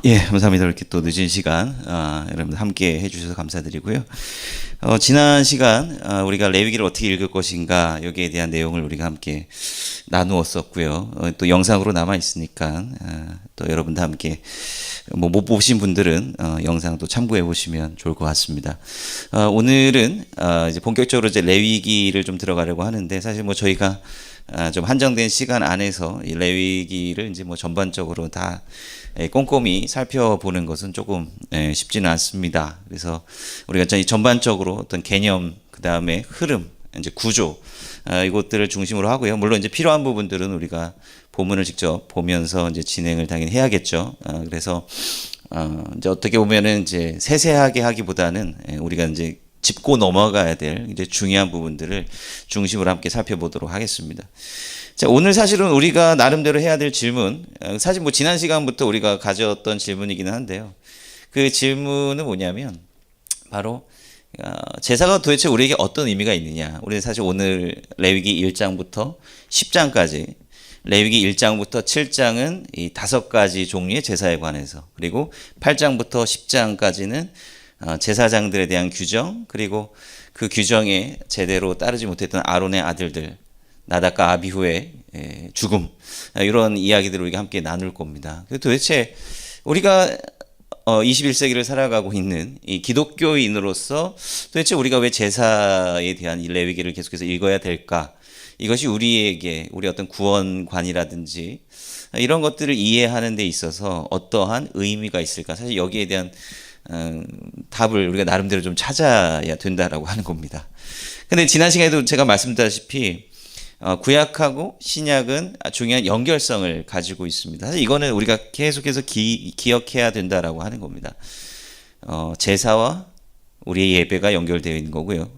예, 감사합니다. 이렇게 또 늦은 시간 여러분들 함께 해주셔서 감사드리고요. 지난 시간 우리가 레위기를 어떻게 읽을 것인가 여기에 대한 내용을 우리가 함께 나누었었고요. 또 영상으로 남아 있으니까 또 여러분들 함께 뭐 못 보신 분들은 영상도 참고해 보시면 좋을 것 같습니다. 오늘은 이제 본격적으로 이제 레위기를 좀 들어가려고 하는데 사실 뭐 저희가 좀 한정된 시간 안에서 이 레위기를 이제 뭐 전반적으로 다 꼼꼼히 살펴보는 것은 조금 쉽지는 않습니다. 그래서 우리가 전반적으로 어떤 개념, 그 다음에 흐름, 이제 구조 이것들을 중심으로 하고요. 물론 이제 필요한 부분들은 우리가 본문을 직접 보면서 이제 진행을 당연히 해야겠죠. 그래서 이제 어떻게 보면은 이제 세세하게 하기보다는 우리가 이제 짚고 넘어가야 될 이제 중요한 부분들을 중심으로 함께 살펴보도록 하겠습니다. 자, 오늘 사실은 우리가 나름대로 해야 될 질문, 사실 뭐 지난 시간부터 우리가 가졌던 질문이기는 한데요. 그 질문은 뭐냐면 바로 제사가 도대체 우리에게 어떤 의미가 있느냐. 우리는 사실 오늘 레위기 1장부터 10장까지 레위기 1장부터 7장은 이 5가지 종류의 제사에 관해서, 그리고 8장부터 10장까지는 제사장들에 대한 규정, 그리고 그 규정에 제대로 따르지 못했던 아론의 아들들 나답과 아비후의 죽음, 이런 이야기들을 우리가 함께 나눌 겁니다. 도대체 우리가 21세기를 살아가고 있는 이 기독교인으로서 도대체 우리가 왜 제사에 대한 이 레위기를 계속해서 읽어야 될까? 이것이 우리에게 우리 어떤 구원관이라든지 이런 것들을 이해하는 데 있어서 어떠한 의미가 있을까? 사실 여기에 대한 답을 우리가 나름대로 좀 찾아야 된다라고 하는 겁니다. 근데 지난 시간에도 제가 말씀드렸다시피 구약하고 신약은 중요한 연결성을 가지고 있습니다. 사실 이거는 우리가 계속해서 기억해야 된다라고 하는 겁니다. 제사와 우리의 예배가 연결되어 있는 거고요.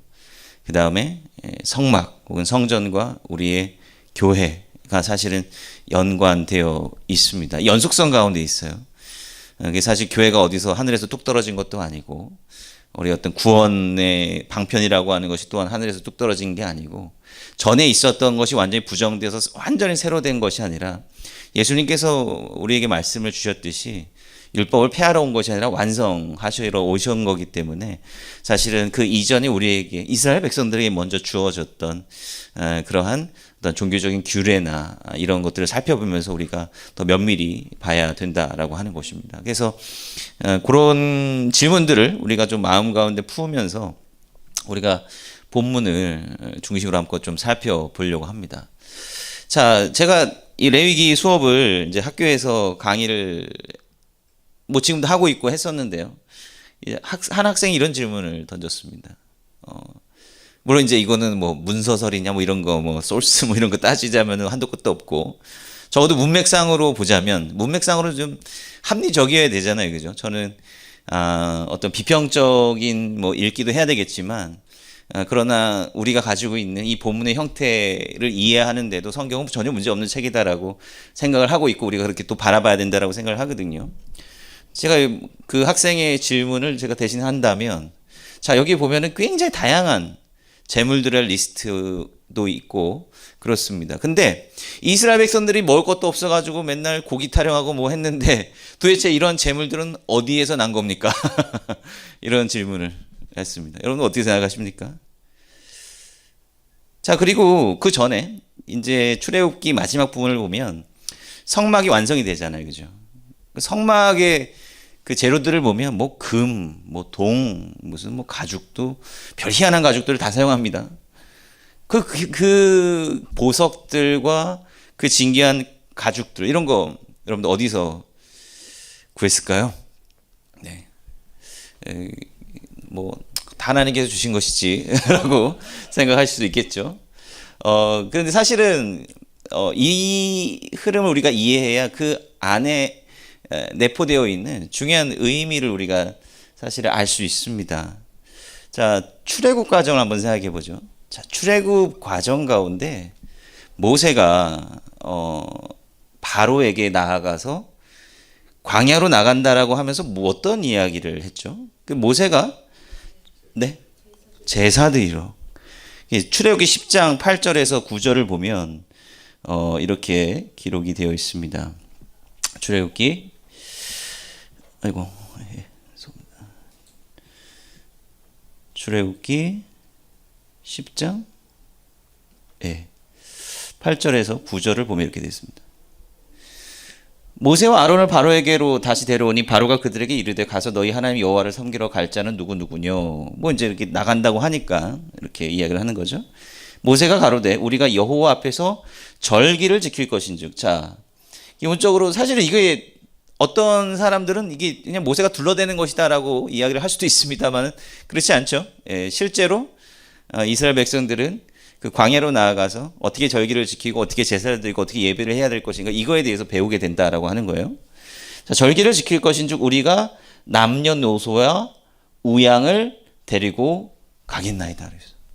그 다음에 성막 혹은 성전과 우리의 교회가 사실은 연관되어 있습니다. 연속성 가운데 있어요. 이게 사실 교회가 어디서 하늘에서 뚝 떨어진 것도 아니고, 우리 어떤 구원의 방편이라고 하는 것이 또한 하늘에서 뚝 떨어진 게 아니고, 전에 있었던 것이 완전히 부정되어서 완전히 새로 된 것이 아니라 예수님께서 우리에게 말씀을 주셨듯이 율법을 폐하러 온 것이 아니라 완성하시러 오신 거기 때문에 사실은 그 이전에 우리에게 이스라엘 백성들에게 먼저 주어졌던 그러한 어떤 종교적인 규례나 이런 것들을 살펴보면서 우리가 더 면밀히 봐야 된다라고 하는 것입니다. 그래서 그런 질문들을 우리가 좀 마음 가운데 품으면서 우리가 본문을 중심으로 한번 좀 살펴보려고 합니다. 자, 제가 이 레위기 수업을 이제 학교에서 강의를 뭐 지금도 하고 있고 했었는데요. 한 학생이 이런 질문을 던졌습니다. 물론 이제 이거는 뭐 문서설이냐 뭐 이런 거 뭐 소스 뭐 이런 거 따지자면 한도 끝도 없고, 적어도 문맥상으로 보자면 문맥상으로 좀 합리적이어야 되잖아요, 그죠? 저는 어떤 비평적인 뭐 읽기도 해야 되겠지만, 그러나 우리가 가지고 있는 이 본문의 형태를 이해하는데도 성경은 전혀 문제 없는 책이다라고 생각을 하고 있고, 우리가 그렇게 또 바라봐야 된다라고 생각을 하거든요. 제가 그 학생의 질문을 제가 대신 한다면, 자, 여기 보면은 굉장히 다양한 제물들의 리스트도 있고 그렇습니다. 근데 이스라엘 백성들이 먹을 것도 없어가지고 맨날 고기 타령하고 뭐 했는데 도대체 이런 제물들은 어디에서 난 겁니까? 이런 질문을 했습니다. 여러분 어떻게 생각하십니까? 자, 그리고 그 전에 이제 출애굽기 마지막 부분을 보면 성막이 완성이 되잖아요, 그죠? 성막의 그 재료들을 보면 뭐 금, 뭐 동, 무슨 뭐 가죽도 별 희한한 가죽들을 다 사용합니다. 그 보석들과 그 진귀한 가죽들, 이런 거 여러분들 어디서 구했을까요? 네, 뭐 하나님께서 주신 것이지라고 생각하실 수도 있겠죠. 그런데 사실은 이 흐름을 우리가 이해해야 그 안에 내포되어 있는 중요한 의미를 우리가 사실 알 수 있습니다. 자, 출애굽 과정을 한번 생각해 보죠. 자, 출애굽 과정 가운데 모세가 바로에게 나아가서 광야로 나간다라고 하면서 뭐 어떤 이야기를 했죠? 그 모세가 제사드리러, 출애굽기 10장 8절에서 9절을 보면 이렇게 기록이 되어 있습니다. 출애굽기 아이고, 예, 출애굽기 10장 8절에서 9절을 보면 이렇게 되어 있습니다. 모세와 아론을 바로에게로 다시 데려오니 바로가 그들에게 이르되 가서 너희 하나님 여호와를 섬기러 갈 자는 누구누구뇨. 뭐 이제 이렇게 나간다고 하니까 이렇게 이야기를 하는 거죠. 모세가 가로되 우리가 여호와 앞에서 절기를 지킬 것인즉. 자, 기본적으로 사실은 이게 어떤 사람들은 이게 그냥 모세가 둘러대는 것이다라고 이야기를 할 수도 있습니다만 그렇지 않죠. 실제로 이스라엘 백성들은 그 광야로 나아가서 어떻게 절기를 지키고 어떻게 제사를 드리고 어떻게 예배를 해야 될 것인가 이거에 대해서 배우게 된다라고 하는 거예요. 자, 절기를 지킬 것인즉 우리가 남녀노소와 우양을 데리고 가겠나이다.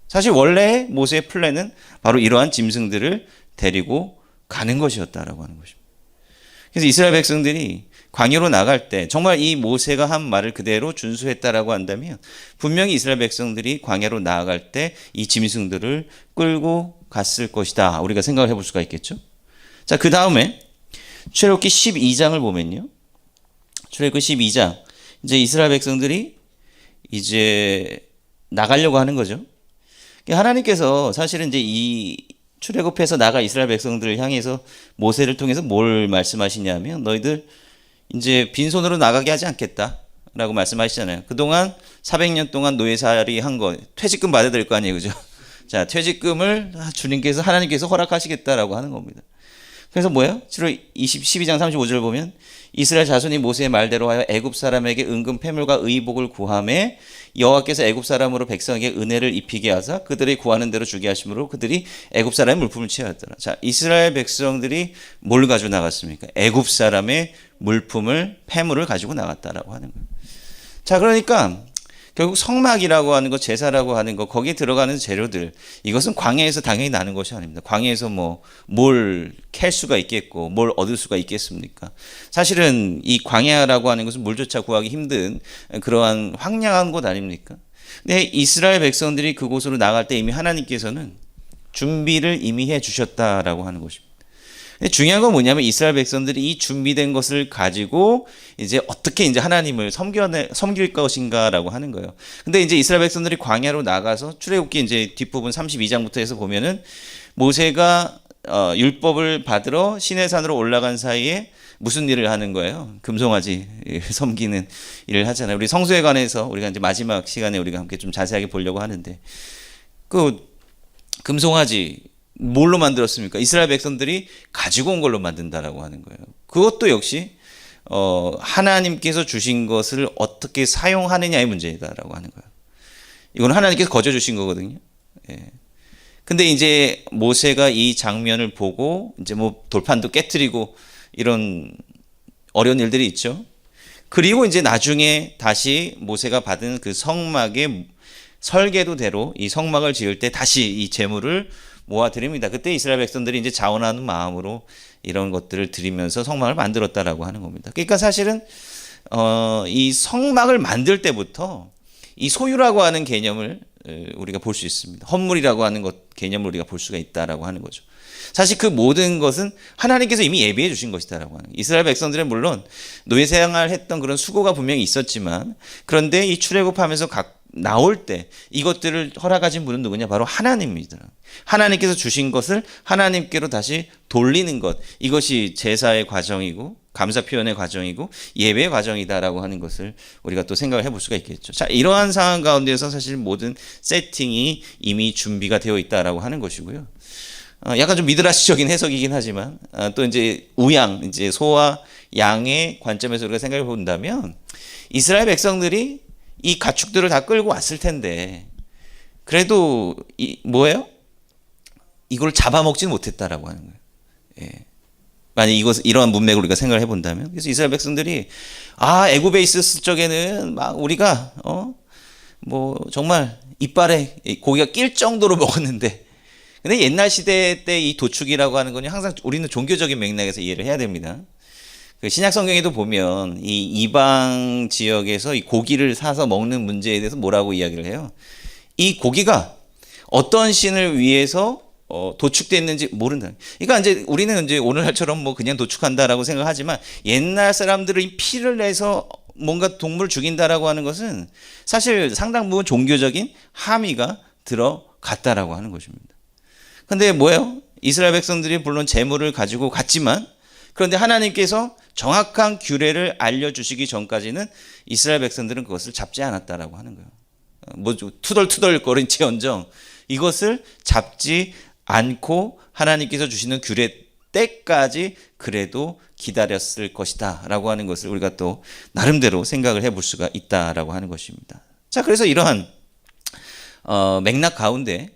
사실 원래 모세의 플랜은 바로 이러한 짐승들을 데리고 가는 것이었다라고 하는 것입니다. 그래서 이스라엘 백성들이 광야로 나갈 때 정말 이 모세가 한 말을 그대로 준수했다라고 한다면 분명히 이스라엘 백성들이 광야로 나아갈 때 이 짐승들을 끌고 갔을 것이다. 우리가 생각을 해볼 수가 있겠죠. 자, 그 다음에 출애굽기 12장을 보면요. 출애굽기 12장 이제 이스라엘 백성들이 이제 나가려고 하는 거죠. 하나님께서 사실은 이제 이 출애굽해서 나가 이스라엘 백성들을 향해서 모세를 통해서 뭘 말씀하시냐면 너희들 이제 빈손으로 나가게 하지 않겠다라고 말씀하시잖아요. 그동안 400년 동안 노예살이 한 거 퇴직금 받아야 될 거 아니에요. 그죠? 자, 퇴직금을 주님께서 하나님께서 허락하시겠다라고 하는 겁니다. 그래서 뭐예요? 12장 35절 보면 이스라엘 자손이 모세의 말대로 하여 애굽 사람에게 은금 패물과 의복을 구하매 여호와께서 애굽 사람으로 백성에게 은혜를 입히게 하사 그들이 구하는 대로 주게 하심으로 그들이 애굽 사람의 물품을 취하였더라. 자, 이스라엘 백성들이 뭘 가지고 나갔습니까? 애굽 사람의 물품을 패물을 가지고 나갔다라고 하는 거예요. 자, 그러니까 결국 성막이라고 하는 거, 제사라고 하는 거, 거기에 들어가는 재료들, 이것은 광야에서 당연히 나는 것이 아닙니다. 광야에서 뭘 캘 수가 있겠고, 뭘 얻을 수가 있겠습니까? 사실은 이 광야라고 하는 것은 물조차 구하기 힘든 그러한 황량한 곳 아닙니까? 근데 이스라엘 백성들이 그곳으로 나갈 때 이미 하나님께서는 준비를 이미 해 주셨다라고 하는 것입니다. 중요한 건 뭐냐면 이스라엘 백성들이 이 준비된 것을 가지고 이제 어떻게 이제 하나님을 섬길 것인가라고 하는 거예요. 근데 이제 이스라엘 백성들이 광야로 나가서 출애굽기 이제 뒷부분 32장부터 해서 보면은 모세가 율법을 받으러 시내산으로 올라간 사이에 무슨 일을 하는 거예요? 금송아지 섬기는 일을 하잖아요. 우리 성수에 관해서 우리가 이제 마지막 시간에 우리가 함께 좀 자세하게 보려고 하는데 그 금송아지 뭘로 만들었습니까? 이스라엘 백성들이 가지고 온 걸로 만든다라고 하는 거예요. 그것도 역시 하나님께서 주신 것을 어떻게 사용하느냐의 문제다라고 하는 거예요. 이건 하나님께서 거저 주신 거거든요. 예. 근데 이제 모세가 이 장면을 보고 이제 뭐 돌판도 깨트리고 이런 어려운 일들이 있죠. 그리고 이제 나중에 다시 모세가 받은 그 성막의 설계도대로 이 성막을 지을 때 다시 이 제물을 모아드립니다. 그때 이스라엘 백성들이 이제 자원하는 마음으로 이런 것들을 드리면서 성막을 만들었다라고 하는 겁니다. 그러니까 사실은 이 성막을 만들 때부터 이 소유라고 하는 개념을 우리가 볼 수 있습니다. 헌물이라고 하는 것 개념을 우리가 볼 수가 있다라고 하는 거죠. 사실 그 모든 것은 하나님께서 이미 예비해 주신 것이다라고 하는 거예요. 이스라엘 백성들은 물론 노예 생활했던 그런 수고가 분명히 있었지만 그런데 이 출애굽하면서 나올 때 이것들을 허락하신 분은 누구냐? 바로 하나님입니다. 하나님께서 주신 것을 하나님께로 다시 돌리는 것, 이것이 제사의 과정이고 감사 표현의 과정이고 예배의 과정이다라고 하는 것을 우리가 또 생각을 해볼 수가 있겠죠. 자, 이러한 상황 가운데서 사실 모든 세팅이 이미 준비가 되어 있다라고 하는 것이고요. 약간 좀 미드라시적인 해석이긴 하지만 또 이제 우양, 이제 소와 양의 관점에서 우리가 생각해 본다면 이스라엘 백성들이 이 가축들을 다 끌고 왔을 텐데 그래도 뭐예요? 이걸 잡아먹지는 못했다라고 하는 거예요. 예. 만약 이러한 문맥으로 우리가 생각을 해본다면 그래서 이스라엘 백성들이 애굽에 있었을 적에는 막 우리가 뭐 정말 이빨에 고기가 낄 정도로 먹었는데 근데 옛날 시대 때 이 도축이라고 하는 건 항상 우리는 종교적인 맥락에서 이해를 해야 됩니다. 그 신약 성경에도 보면 이 이방 지역에서 이 고기를 사서 먹는 문제에 대해서 뭐라고 이야기를 해요? 이 고기가 어떤 신을 위해서 도축됐는지 모른다. 그러니까 이제 우리는 이제 오늘날처럼 뭐 그냥 도축한다라고 생각하지만 옛날 사람들은 피를 내서 뭔가 동물 죽인다라고 하는 것은 사실 상당 부분 종교적인 함의가 들어갔다라고 하는 것입니다. 근데 뭐예요? 이스라엘 백성들이 물론 재물을 가지고 갔지만 그런데 하나님께서 정확한 규례를 알려주시기 전까지는 이스라엘 백성들은 그것을 잡지 않았다라고 하는 거예요. 뭐 투덜투덜거린지언정 이것을 잡지 않고 하나님께서 주시는 규례 때까지 그래도 기다렸을 것이다 라고 하는 것을 우리가 또 나름대로 생각을 해볼 수가 있다라고 하는 것입니다. 자, 그래서 이러한 맥락 가운데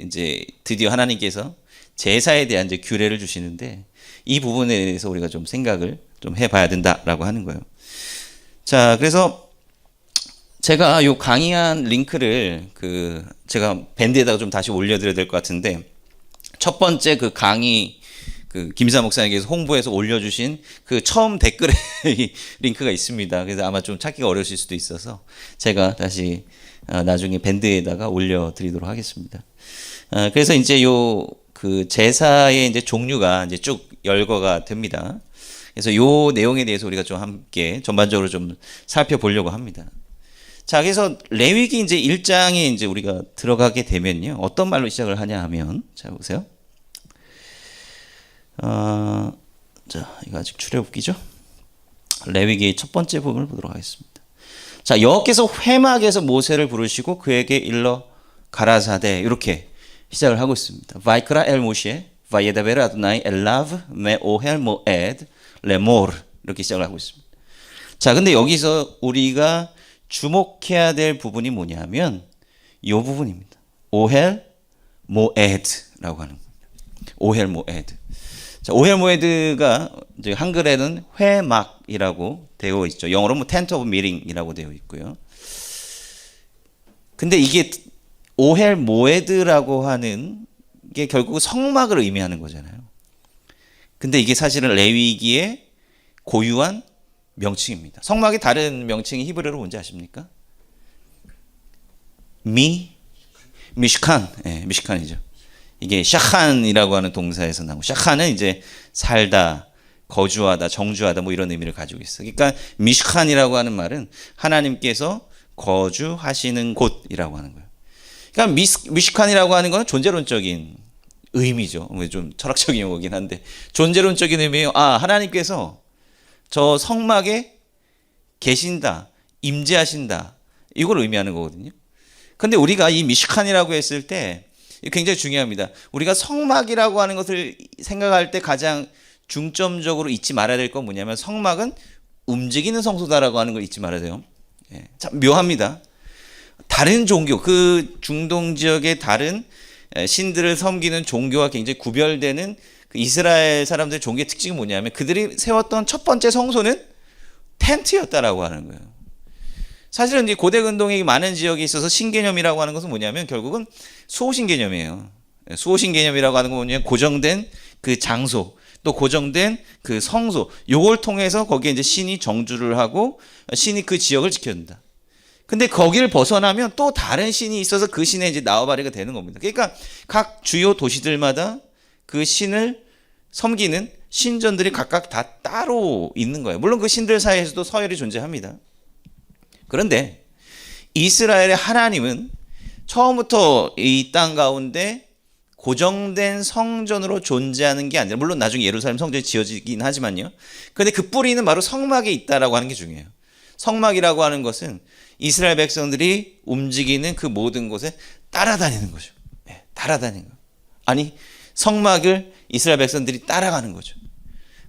이제 드디어 하나님께서 제사에 대한 이제 규례를 주시는데 이 부분에 대해서 우리가 좀 생각을 좀 해봐야 된다라고 하는 거예요. 자, 그래서 제가 요 강의한 링크를 제가 밴드에다가 좀 다시 올려드려야 될 것 같은데 첫 번째 그 강의 김사 목사님께서 홍보해서 올려주신 그 처음 댓글에 링크가 있습니다. 그래서 아마 좀 찾기가 어려우실 수도 있어서 제가 다시 나중에 밴드에다가 올려드리도록 하겠습니다. 그래서 이제 제사의 이제 종류가 이제 쭉 열거가 됩니다. 그래서 요 내용에 대해서 우리가 좀 함께 전반적으로 좀 살펴보려고 합니다. 자, 그래서 레위기 이제 1장에 이제 우리가 들어가게 되면요. 어떤 말로 시작을 하냐 하면, 자, 보세요. 자, 이거 아직 출애굽기죠? 레위기의 첫 번째 부분을 보도록 하겠습니다. 자, 여호와께서 회막에서 모세를 부르시고 그에게 일러 가라사대 이렇게 시작을 하고 있습니다. 바이크라 엘 모시에 바예다베르 아도나이 엘라브 메 오헬 모에드 레모르 이렇게 시작을 하고 있습니다. 자, 근데 여기서 우리가 주목해야 될 부분이 뭐냐면 이 부분입니다. 오헬 모에드라고 하는 겁니다. 오헬 모에드. 자, 오헬 모에드가 이제 한글에는 회막이라고 되어 있죠. 영어로 tent of meeting이라고 되어 있고요. 근데 이게 오헬 모에드라고 하는 게 결국 성막을 의미하는 거잖아요. 근데 이게 사실은 레위기의 고유한 명칭입니다. 성막의 다른 명칭이 히브리어로 뭔지 아십니까? 미시칸. 예, 미시칸이죠. 이게 샤칸이라고 하는 동사에서 나오고 샤칸은 이제 살다, 거주하다, 정주하다 뭐 이런 의미를 가지고 있어요. 그러니까 미시칸이라고 하는 말은 하나님께서 거주하시는 곳이라고 하는 거예요. 그러니까 미시칸이라고 하는 것은 존재론적인 의미죠. 좀 철학적인 용어긴 한데 존재론적인 의미예요. 하나님께서 저 성막에 계신다, 임재하신다 이걸 의미하는 거거든요. 근데 우리가 이 미시칸이라고 했을 때 굉장히 중요합니다. 우리가 성막이라고 하는 것을 생각할 때 가장 중점적으로 잊지 말아야 될 건 뭐냐면 성막은 움직이는 성소다라고 하는 걸 잊지 말아야 돼요. 참 묘합니다. 다른 종교, 그 중동 지역의 다른 신들을 섬기는 종교와 굉장히 구별되는 그 이스라엘 사람들의 종교의 특징이 뭐냐면 그들이 세웠던 첫 번째 성소는 텐트였다라고 하는 거예요. 사실은 이 고대 근동의 많은 지역에 있어서 신개념이라고 하는 것은 뭐냐면 결국은 수호신 개념이에요. 수호신 개념이라고 하는 건 뭐냐면 고정된 그 장소, 또 고정된 그 성소, 요걸 통해서 거기에 이제 신이 정주를 하고 신이 그 지역을 지켜준다. 근데 거기를 벗어나면 또 다른 신이 있어서 그 신에 이제 나와바리가 되는 겁니다. 그러니까 각 주요 도시들마다 그 신을 섬기는 신전들이 각각 다 따로 있는 거예요. 물론 그 신들 사이에서도 서열이 존재합니다. 그런데 이스라엘의 하나님은 처음부터 이 땅 가운데 고정된 성전으로 존재하는 게 아니라 물론 나중에 예루살렘 성전이 지어지긴 하지만요. 그런데 그 뿌리는 바로 성막에 있다라고 하는 게 중요해요. 성막이라고 하는 것은 이스라엘 백성들이 움직이는 그 모든 곳에 따라다니는 거죠. 따라다니는 거. 아니 성막을 이스라엘 백성들이 따라가는 거죠.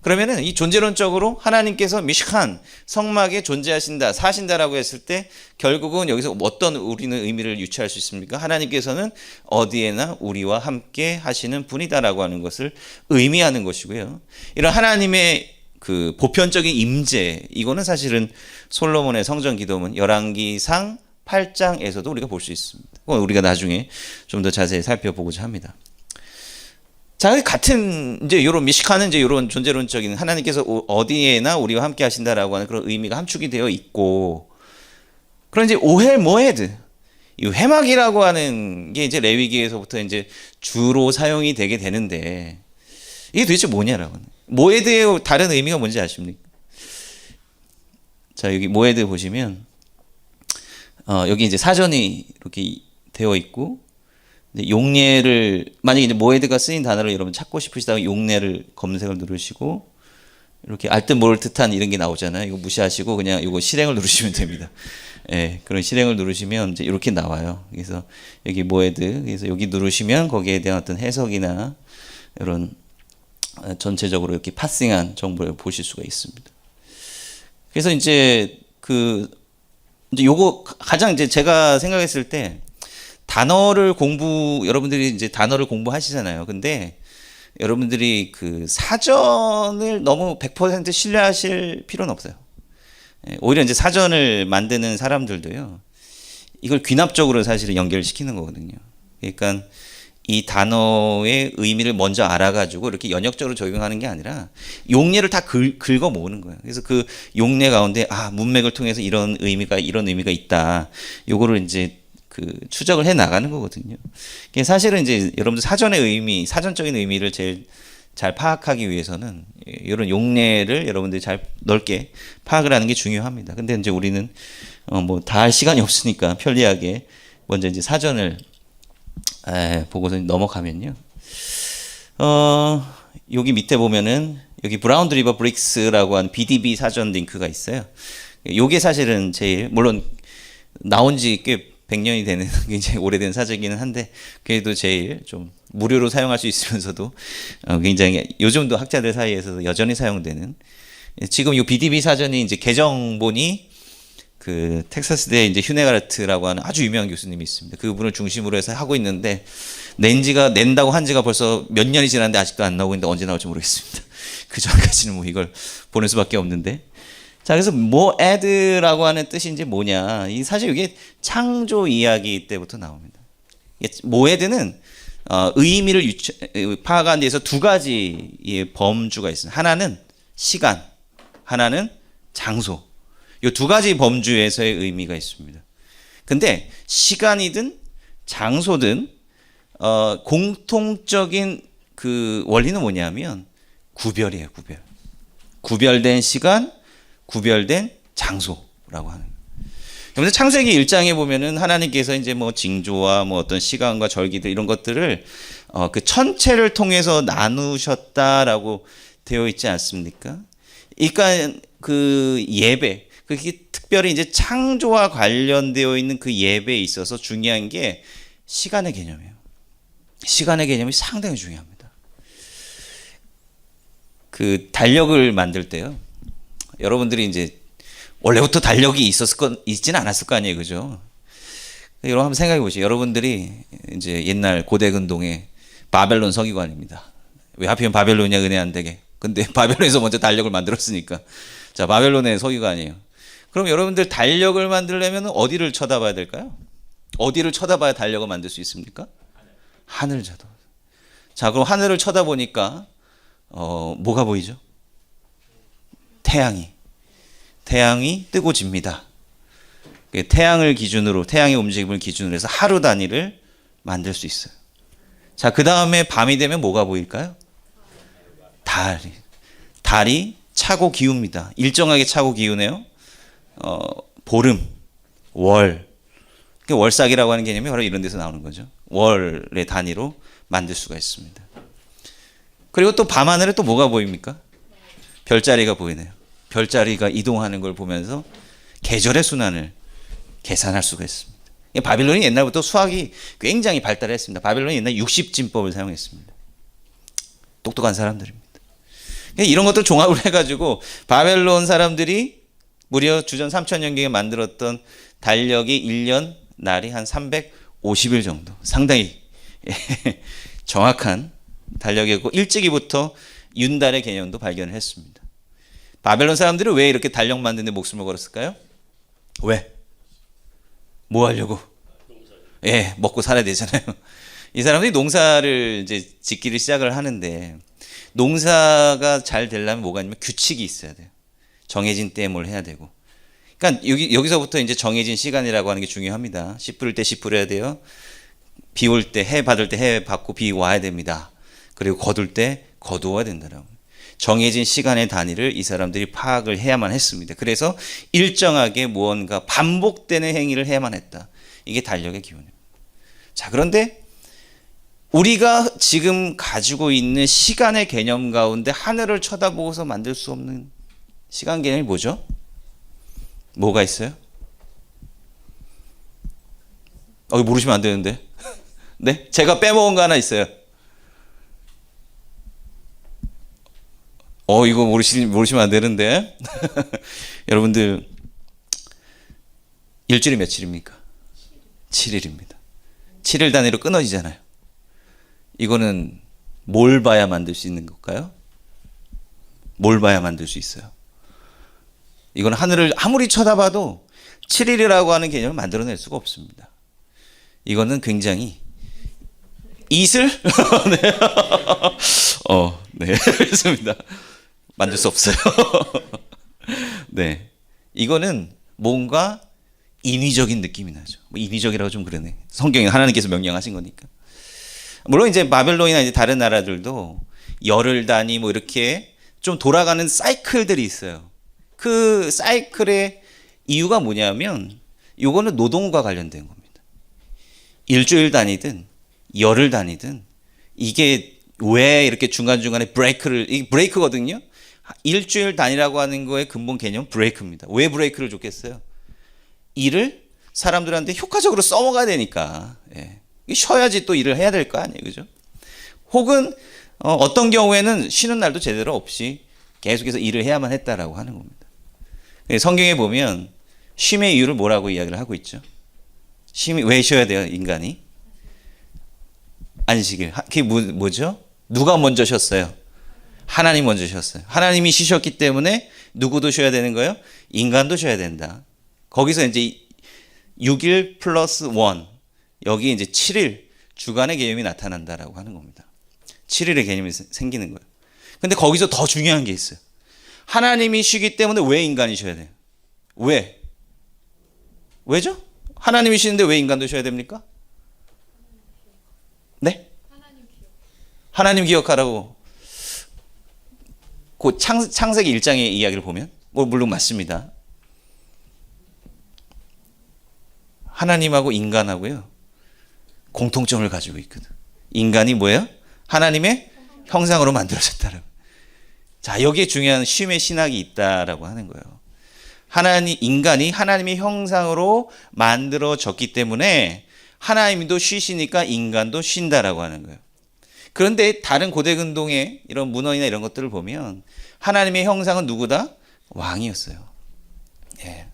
그러면은 이 존재론적으로 하나님께서 미시칸 성막에 존재하신다, 사신다라고 했을 때 결국은 여기서 어떤 우리는 의미를 유추할 수 있습니까? 하나님께서는 어디에나 우리와 함께 하시는 분이다라고 하는 것을 의미하는 것이고요. 이런 하나님의 그 보편적인 임재, 이거는 사실은 솔로몬의 성전 기도문 열왕기상 8장에서도 우리가 볼 수 있습니다. 우리가 나중에 좀 더 자세히 살펴보고자 합니다. 자, 같은 이제 이런 미시칸은 이제 이런 존재론적인 하나님께서 어디에나 우리와 함께 하신다라고 하는 그런 의미가 함축이 되어 있고, 그런 이제 오헬 모에드, 이 회막이라고 하는 게 이제 레위기에서부터 이제 주로 사용이 되게 되는데 이게 도대체 뭐냐라고. 모에드의 다른 의미가 뭔지 아십니까? 자, 여기 모에드 보시면 여기 이제 사전이 이렇게 되어 있고, 용례를 만약에 이제 모에드가 쓰인 단어를 여러분 찾고 싶으시다면 용례를 검색을 누르시고, 이렇게 알듯 모를 듯한 이런 게 나오잖아요. 이거 무시하시고 그냥 이거 실행을 누르시면 됩니다. 예, 그런 실행을 누르시면 이제 이렇게 나와요. 그래서 여기 모에드, 그래서 여기 누르시면 거기에 대한 어떤 해석이나 이런 전체적으로 이렇게 파싱한 정보를 보실 수가 있습니다. 그래서 이제 이제 요거 가장 이제 제가 생각했을 때 여러분들이 이제 단어를 공부하시잖아요. 근데 여러분들이 그 사전을 너무 100% 신뢰하실 필요는 없어요. 오히려 이제 사전을 만드는 사람들도요, 이걸 귀납적으로 사실은 연결시키는 거거든요. 그러니까 이 단어의 의미를 먼저 알아가지고 이렇게 연역적으로 적용하는 게 아니라 용례를 다 긁어 모으는 거예요. 그래서 그 용례 가운데 문맥을 통해서 이런 의미가 있다. 요거를 이제 추적을 해 나가는 거거든요. 사실은 이제 여러분들 사전적인 의미를 제일 잘 파악하기 위해서는 이런 용례를 여러분들이 잘 넓게 파악을 하는 게 중요합니다. 근데 이제 우리는 뭐 다 할 시간이 없으니까 편리하게 먼저 이제 사전을 보고서 넘어가면요. 여기 밑에 보면은 여기 브라운 리버 브릭스라고 하는 BDB 사전 링크가 있어요. 요게 사실은 물론 나온 지 꽤 100년이 되는 굉장히 오래된 사전이기는 한데, 그래도 제일 좀 무료로 사용할 수 있으면서도 굉장히 요즘도 학자들 사이에서도 여전히 사용되는, 지금 이 BDB 사전이 이제 개정본이 그 텍사스대 이제 휴네가르트라고 하는 아주 유명한 교수님이 있습니다. 그분을 중심으로 해서 하고 있는데, 낸다고 한 지가 벌써 몇 년이 지났는데 아직도 안 나오고 있는데 언제 나올지 모르겠습니다. 그 전까지는 뭐 이걸 보낼 수밖에 없는데. 자, 그래서 모에드라고 하는 뜻이 이제 뭐냐? 사실 이게 창조 이야기 때부터 나옵니다. 모에드는 의미를 파악하는 데서 두 가지의 범주가 있습니다. 하나는 시간, 하나는 장소. 이 두 가지 범주에서의 의미가 있습니다. 근데 시간이든 장소든 공통적인 그 원리는 뭐냐면 구별이에요, 구별. 구별된 시간, 구별된 장소라고 하는. 그래서 창세기 1장에 보면은 하나님께서 이제 뭐 징조와 뭐 어떤 시간과 절기들 이런 것들을 그 천체를 통해서 나누셨다라고 되어 있지 않습니까? 그러니까 그 예배, 그게 특별히 이제 창조와 관련되어 있는 그 예배에 있어서 중요한 게 시간의 개념이에요. 시간의 개념이 상당히 중요합니다. 그 달력을 만들 때요, 여러분들이 이제 원래부터 달력이 있지는 않았을 거 아니에요, 그죠? 여러분 한번 생각해 보시죠. 여러분들이 이제 옛날 고대 근동의 바벨론 서기관입니다. 왜 하필이면 바벨론이야, 은혜 안 되게. 근데 바벨론에서 먼저 달력을 만들었으니까. 자, 바벨론의 서기관이에요. 그럼 여러분들 달력을 만들려면 어디를 쳐다봐야 될까요? 어디를 쳐다봐야 달력을 만들 수 있습니까? 하늘을 쳐다. 자, 그럼 하늘을 쳐다보니까 뭐가 보이죠? 태양이 뜨고 집니다. 태양의 움직임을 기준으로 해서 하루 단위를 만들 수 있어요. 자, 그 다음에 밤이 되면 뭐가 보일까요? 달이 차고 기웁니다. 일정하게 차고 기우네요. 보름, 월. 월삭이라고 하는 개념이 바로 이런 데서 나오는 거죠. 월의 단위로 만들 수가 있습니다. 그리고 또 밤하늘에 또 뭐가 보입니까? 별자리가 보이네요. 별자리가 이동하는 걸 보면서 계절의 순환을 계산할 수가 있습니다. 바빌론이 옛날부터 수학이 굉장히 발달했습니다. 바빌론이 옛날 60진법을 사용했습니다. 똑똑한 사람들입니다. 이런 것들 종합을 해가지고 바벨론 사람들이 무려 주전 3000년경에 만들었던 달력이 1년 날이 한 350일 정도, 상당히 정확한 달력이었고, 일찍이부터 윤달의 개념도 발견을 했습니다. 바벨론 사람들은 왜 이렇게 달력 만드는 데 목숨을 걸었을까요? 왜? 뭐 하려고? 먹고 살아야 되잖아요. 이 사람들이 농사를 이제 짓기를 시작을 하는데, 농사가 잘 되려면 뭐가 있냐면 규칙이 있어야 돼요. 정해진 때에 뭘 해야 되고. 그러니까 여기서부터 이제 정해진 시간이라고 하는 게 중요합니다. 씨 뿌릴 때 씨 뿌려야 돼요. 비 올 때, 해 받을 때 해 받고 비 와야 됩니다. 그리고 거둘 때 거두어야 된다라고. 정해진 시간의 단위를 이 사람들이 파악을 해야만 했습니다. 그래서 일정하게 무언가 반복되는 행위를 해야만 했다. 이게 달력의 기본입니다. 자, 그런데 우리가 지금 가지고 있는 시간의 개념 가운데 하늘을 쳐다보고서 만들 수 없는 시간 개념이 뭐죠? 뭐가 있어요? 모르시면 안 되는데. 네? 제가 빼먹은 거 하나 있어요. 이거 모르시면 안 되는데. 여러분들, 일주일이 며칠입니까? 7일입니다. 7일 단위로 끊어지잖아요. 이거는 뭘 봐야 만들 수 있는 걸까요? 뭘 봐야 만들 수 있어요? 이건 하늘을 아무리 쳐다봐도 7일이라고 하는 개념을 만들어낼 수가 없습니다. 이거는 굉장히 이슬? 네. 네. 그렇습니다. 만들 수 없어요. 네. 이거는 뭔가 인위적인 느낌이 나죠. 인위적이라고 좀 그러네. 성경에 하나님께서 명령하신 거니까. 물론 이제 바벨론이나 이제 다른 나라들도 열흘 단위 이렇게 좀 돌아가는 사이클들이 있어요. 그 사이클의 이유가 뭐냐면 요거는 노동과 관련된 겁니다. 일주일 단위든 열흘 단위든 이게 왜 이렇게 중간중간에 이게 브레이크거든요. 일주일 단위라고 하는 거의 근본 개념 브레이크입니다. 왜 브레이크를 줬겠어요? 일을 사람들한테 효과적으로 써먹어야 되니까. 예. 쉬어야지 또 일을 해야 될 거 아니에요. 그죠? 혹은 어떤 경우에는 쉬는 날도 제대로 없이 계속해서 일을 해야만 했다라고 하는 겁니다. 성경에 보면 쉼의 이유를 뭐라고 이야기를 하고 있죠? 왜 쉬어야 돼요, 인간이? 안식일. 그게 뭐죠? 누가 먼저 쉬었어요? 하나님 먼저 쉬었어요. 하나님이 쉬셨기 때문에 누구도 쉬어야 되는 거예요? 인간도 쉬어야 된다. 거기서 이제 6일 플러스 1, 여기 이제 7일 주간의 개념이 나타난다라고 하는 겁니다. 7일의 개념이 생기는 거예요. 근데 거기서 더 중요한 게 있어요. 하나님이 쉬기 때문에 왜 인간이 쉬어야 돼요? 왜죠? 하나님이 쉬는데 왜 인간도 쉬어야 됩니까? 네? 하나님 기억하라고. 그 창세기 1장의 이야기를 보면 물론 맞습니다. 하나님하고 인간하고요 공통점을 가지고 있거든. 인간이 뭐예요? 하나님의 형상으로 만들어졌다라고. 자, 여기에 중요한 쉼의 신학이 있다라고 하는 거예요. 인간이 하나님의 형상으로 만들어졌기 때문에 하나님도 쉬시니까 인간도 쉰다라고 하는 거예요. 그런데 다른 고대 근동의 이런 문헌이나 이런 것들을 보면 하나님의 형상은 누구다? 왕이었어요. 예.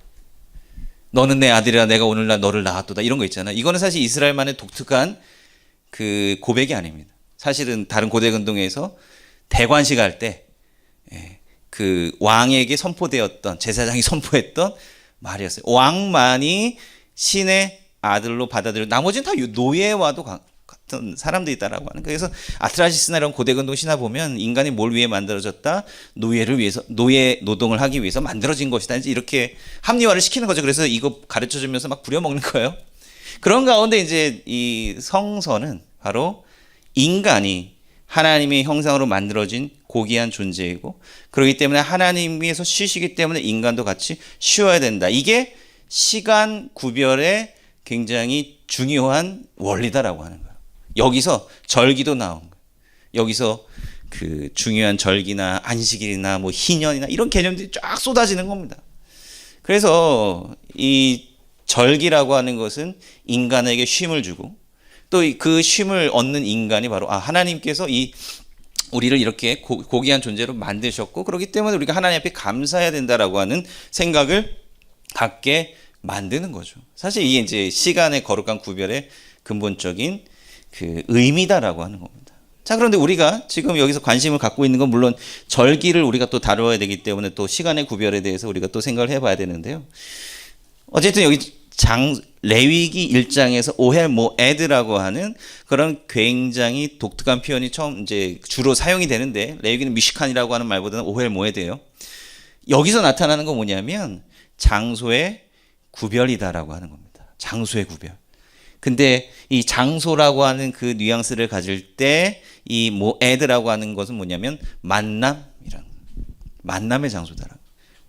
너는 내 아들이라 내가 오늘날 너를 낳았도다. 이런 거 있잖아요. 이거는 사실 이스라엘만의 독특한 그 고백이 아닙니다. 사실은 다른 고대 근동에서 대관식 할 때 그 왕에게 선포되었던, 제사장이 선포했던 말이었어요. 왕만이 신의 아들로 받아들여, 나머지는 다 노예와도 같은 사람들이다라고 하는 거예요. 그래서 아트라시스나 이런 고대 근동 신화 보면 인간이 뭘 위해 만들어졌다? 노예를 위해서, 노예 노동을 하기 위해서 만들어진 것이다. 이렇게 합리화를 시키는 거죠. 그래서 이거 가르쳐 주면서 막 부려먹는 거예요. 그런 가운데 이제 이 성서는 바로 인간이 하나님의 형상으로 만들어진 고귀한 존재이고, 그렇기 때문에 하나님께서 쉬시기 때문에 인간도 같이 쉬어야 된다. 이게 시간 구별의 굉장히 중요한 원리다라고 하는 거예요. 여기서 절기도 나온 거예요. 여기서 그 중요한 절기나 안식일이나 희년이나 이런 개념들이 쫙 쏟아지는 겁니다. 그래서 이 절기라고 하는 것은 인간에게 쉼을 주고, 또 그 쉼을 얻는 인간이 바로 하나님께서 우리를 이렇게 고귀한 존재로 만드셨고, 그렇기 때문에 우리가 하나님 앞에 감사해야 된다라고 하는 생각을 갖게 만드는 거죠. 사실 이게 이제 시간의 거룩한 구별의 근본적인 그 의미다라고 하는 겁니다. 자, 그런데 우리가 지금 여기서 관심을 갖고 있는 건 물론 절기를 우리가 또 다뤄야 되기 때문에 또 시간의 구별에 대해서 우리가 또 생각을 해봐야 되는데요. 어쨌든 여기 레위기 1장에서 오헬 모에드라고 하는 그런 굉장히 독특한 표현이 이제 주로 사용이 되는데, 레위기는 미시칸이라고 하는 말보다는 오헬 모에드예요. 여기서 나타나는 건 뭐냐면 장소의 구별이다라고 하는 겁니다. 장소의 구별. 근데 이 장소라고 하는 그 뉘앙스를 가질 때 이 모에드라고 하는 것은 뭐냐면 만남이라는 거예요. 만남의 장소다라.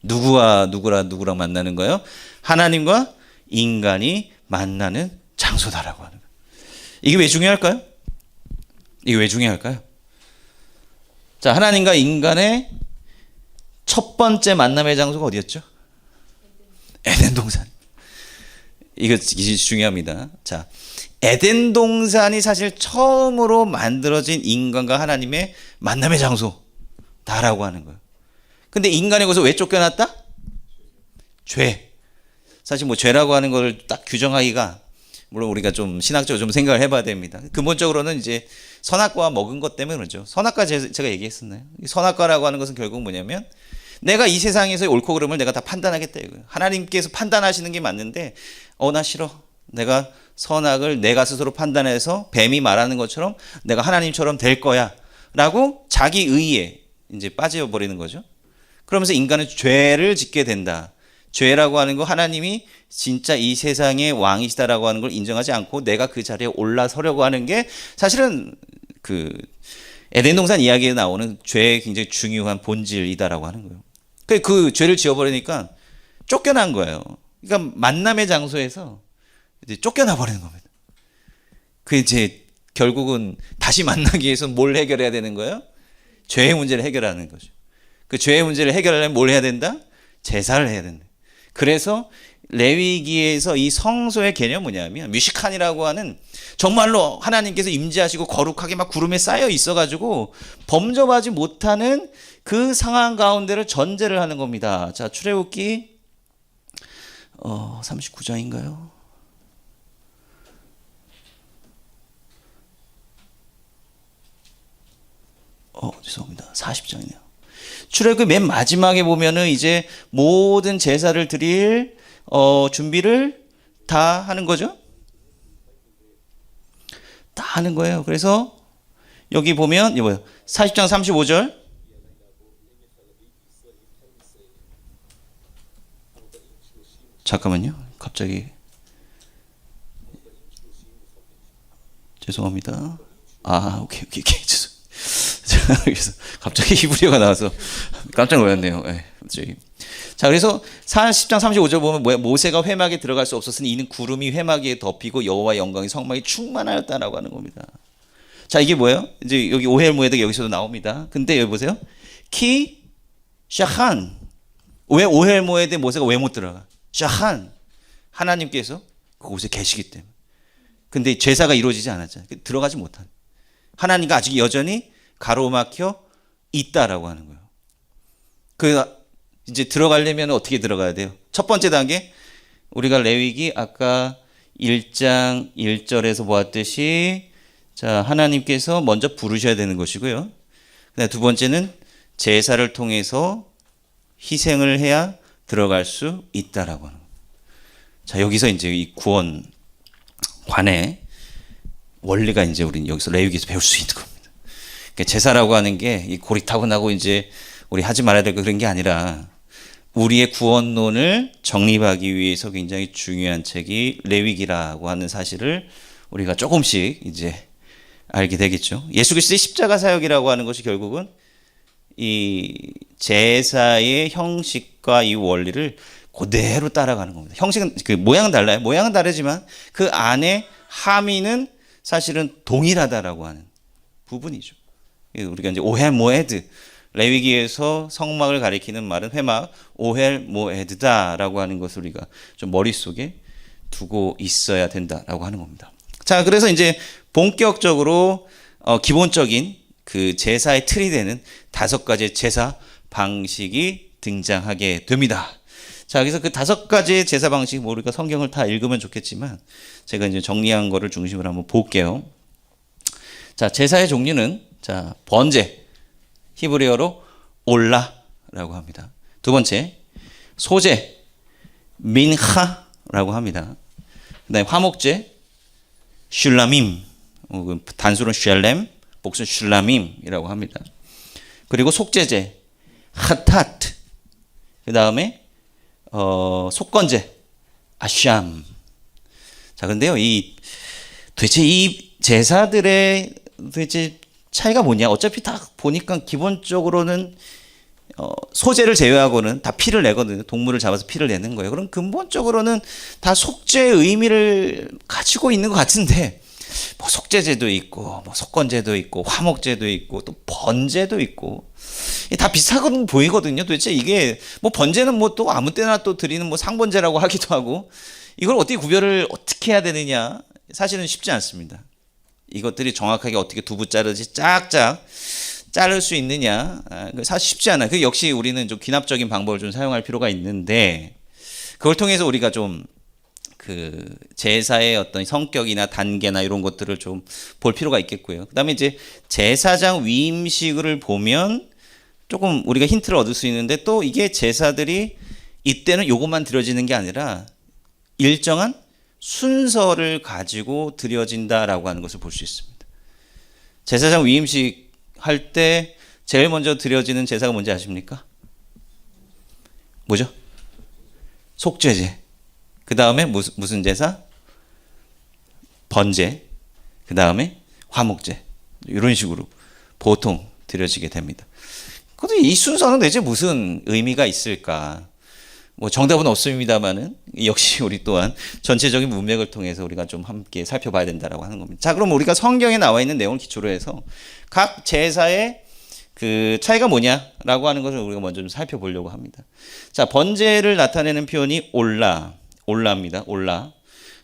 누구와 누구랑 만나는 거예요? 하나님과 인간이 만나는 장소다라고 하는 거예요. 이게 왜 중요할까요? 이게 왜 중요할까요? 자, 하나님과 인간의 첫 번째 만남의 장소가 어디였죠? 에덴 동산. 이게 중요합니다. 자, 에덴 동산이 사실 처음으로 만들어진 인간과 하나님의 만남의 장소다라고 하는 거예요. 근데 인간이 거기서 왜 쫓겨났다? 죄. 사실 뭐 죄라고 하는 걸 딱 규정하기가, 물론 우리가 좀 신학적으로 좀 생각을 해봐야 됩니다. 근본적으로는 이제 선악과 먹은 것 때문에 그렇죠. 선악과 제가 얘기했었나요? 선악과라고 하는 것은 결국 뭐냐면 내가 이 세상에서의 옳고 그름을 내가 다 판단하겠다 이거예요. 하나님께서 판단하시는 게 맞는데 나 싫어. 내가 선악을 내가 스스로 판단해서 뱀이 말하는 것처럼 내가 하나님처럼 될 거야 라고 자기 의에 이제 빠져버리는 거죠. 그러면서 인간은 죄를 짓게 된다. 죄라고 하는 거 하나님이 진짜 이 세상의 왕이시다라고 하는 걸 인정하지 않고 내가 그 자리에 올라서려고 하는 게 사실은 그 에덴 동산 이야기에 나오는 죄의 굉장히 중요한 본질이다라고 하는 거예요. 그 죄를 지어버리니까 쫓겨난 거예요. 그러니까 만남의 장소에서 이제 쫓겨나 버리는 겁니다. 그 이제 결국은 다시 만나기 위해서 뭘 해결해야 되는 거예요? 죄의 문제를 해결하는 거죠. 그 죄의 문제를 해결하려면 뭘 해야 된다? 제사를 해야 된다. 그래서 레위기에서 이 성소의 개념은 뭐냐면 뮤시칸이라고 하는 정말로 하나님께서 임재하시고 거룩하게 막 구름에 쌓여 있어가지고 범접하지 못하는 그 상황 가운데를 전제를 하는 겁니다. 자, 출애굽기 39장인가요? 죄송합니다. 40장이네요. 출애굽기 맨 마지막에 보면은 이제 모든 제사를 드릴 준비를 다 하는 거죠. 다 하는 거예요. 그래서 여기 보면 이거 뭐예요? 40장 35절. 잠깐만요. 갑자기 죄송합니다. 오케이. 죄송. 그래서 갑자기 히브리어가 나와서 깜짝 놀랐네요. 네, 자, 그래서 40장 35절 보면 모세가 회막에 들어갈 수 없었으니 이는 구름이 회막에 덮이고 여호와의 영광이 성막이 충만하였다라고 하는 겁니다. 자, 이게 뭐예요? 이제 여기 오헬 모에드가 여기서도 나옵니다. 근데 여기 보세요. 키 샤한. 왜 오헬 모에드에 모세가 왜 못 들어가? 샤한. 하나님께서 그곳에 계시기 때문에. 근데 제사가 이루어지지 않았잖아요. 들어가지 못한. 하나님과 아직 여전히 가로막혀 있다라고 하는 거예요. 이제 들어가려면 어떻게 들어가야 돼요? 첫 번째 단계, 우리가 레위기 아까 1장 1절에서 보았듯이 자, 하나님께서 먼저 부르셔야 되는 것이고요. 그다음에 두 번째는 제사를 통해서 희생을 해야 들어갈 수 있다라고 하는 거예요. 자, 여기서 이제 이 구원관의 원리가 이제 우리는 여기서 레위기에서 배울 수 있는 겁니다. 그러니까 제사라고 하는 게 이 고리타분하고 이제 우리 하지 말아야 될 그런 게 아니라 우리의 구원론을 정립하기 위해서 굉장히 중요한 책이 레위기라고 하는 사실을 우리가 조금씩 이제 알게 되겠죠. 예수 그리스도의 십자가 사역이라고 하는 것이 결국은 이 제사의 형식과 이 원리를 그대로 따라가는 겁니다. 형식은 그 모양은 달라요. 모양은 다르지만 그 안에 함의는 사실은 동일하다라고 하는 부분이죠. 우리가 이제 오헬 모에드, 레위기에서 성막을 가리키는 말은 회막 오헬 모에드다라고 하는 것을 우리가 좀 머릿속에 두고 있어야 된다라고 하는 겁니다. 자, 그래서 이제 본격적으로 기본적인 그 제사의 틀이 되는 5가지의 제사 방식이 등장하게 됩니다. 자, 그래서 그 5가지의 제사 방식, 우리가 성경을 다 읽으면 좋겠지만 제가 이제 정리한 거를 중심으로 한번 볼게요. 자, 제사의 종류는 자, 번제, 히브리어로 올라라고 합니다. 두 번째, 소제, 민하라고 합니다. 그다음에 화목제, 슐라밈, 단수는 슐렘, 복수는 슐라밈이라고 합니다. 그리고 속제제, 하타트, 그 다음에 속건제, 아샴. 자, 근데요, 도대체 이 제사들의 도대체 차이가 뭐냐? 어차피 다 보니까 기본적으로는 소재를 제외하고는 다 피를 내거든요. 동물을 잡아서 피를 내는 거예요. 그럼 근본적으로는 다 속죄의 의미를 가지고 있는 것 같은데, 뭐 속죄제도 있고, 뭐 속건제도 있고, 화목제도 있고, 또 번제도 있고, 다 비슷하게 보이거든요. 도대체 이게 뭐 번제는 뭐 또 아무 때나 또 드리는 뭐 상번제라고 하기도 하고, 이걸 어떻게 구별을 어떻게 해야 되느냐? 사실은 쉽지 않습니다. 이것들이 정확하게 어떻게 두부 자르지 짝짝 자를 수 있느냐? 사실 쉽지 않아요. 그 역시 우리는 좀 귀납적인 방법을 좀 사용할 필요가 있는데, 그걸 통해서 우리가 좀 그 제사의 어떤 성격이나 단계나 이런 것들을 좀 볼 필요가 있겠고요. 그다음에 이제 제사장 위임식을 보면 조금 우리가 힌트를 얻을 수 있는데, 또 이게 제사들이 이때는 요것만 드려지는 게 아니라 일정한 순서를 가지고 드려진다라고 하는 것을 볼 수 있습니다. 제사장 위임식 할 때 제일 먼저 드려지는 제사가 뭔지 아십니까? 뭐죠? 속죄제. 그 다음에 무슨 제사? 번제. 그 다음에 화목제. 이런 식으로 보통 드려지게 됩니다. 근데 이 순서는 대체 무슨 의미가 있을까? 뭐 정답은 없습니다만은 역시 우리 또한 전체적인 문맥을 통해서 우리가 좀 함께 살펴봐야 된다라고 하는 겁니다. 자, 그럼 우리가 성경에 나와 있는 내용을 기초로 해서 각 제사의 그 차이가 뭐냐라고 하는 것을 우리가 먼저 좀 살펴보려고 합니다. 자, 번제를 나타내는 표현이 올라입니다. 올라.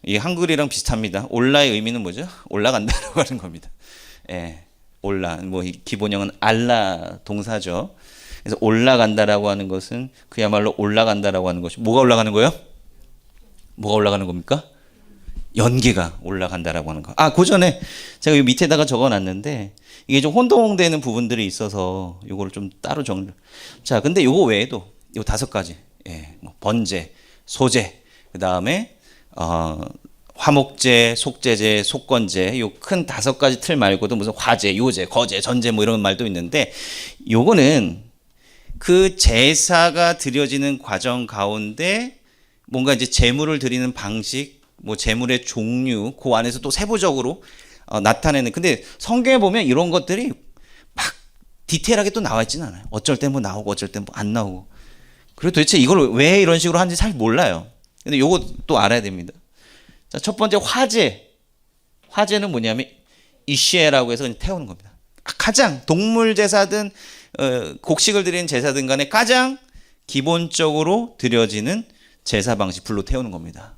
이 한글이랑 비슷합니다. 올라의 의미는 뭐죠? 올라간다라고 하는 겁니다. 예, 올라. 뭐 기본형은 알라 동사죠. 그래서 올라간다라고 하는 것은 그야말로 올라간다라고 하는 것이 뭐가 올라가는 거예요? 뭐가 올라가는 겁니까? 연기가 올라간다라고 하는 거. 그 전에 제가 이 밑에다가 적어놨는데 이게 좀 혼동되는 부분들이 있어서 요거를 좀 따로 정리. 자, 근데 요거 외에도 요 5가지, 뭐 번제, 소제, 그 다음에 화목제, 속죄제, 속건제, 요 큰 5가지 틀 말고도 무슨 화제, 요제, 거제, 전제 뭐 이런 말도 있는데, 요거는 그 제사가 드려지는 과정 가운데 뭔가 이제 제물을 드리는 방식, 뭐 제물의 종류, 그 안에서 또 세부적으로 나타내는. 근데 성경에 보면 이런 것들이 막 디테일하게 또 나와 있지는 않아요. 어쩔 때 뭐 나오고 어쩔 때 뭐 안 나오고. 그리고 도대체 이걸 왜 이런 식으로 하는지 잘 몰라요. 근데 요거 또 알아야 됩니다. 자, 첫 번째 화제. 화제는 뭐냐면 이시에라고 해서 그냥 태우는 겁니다. 가장 동물 제사든 곡식을 드리는 제사든 간에 가장 기본적으로 드려지는 제사 방식, 불로 태우는 겁니다.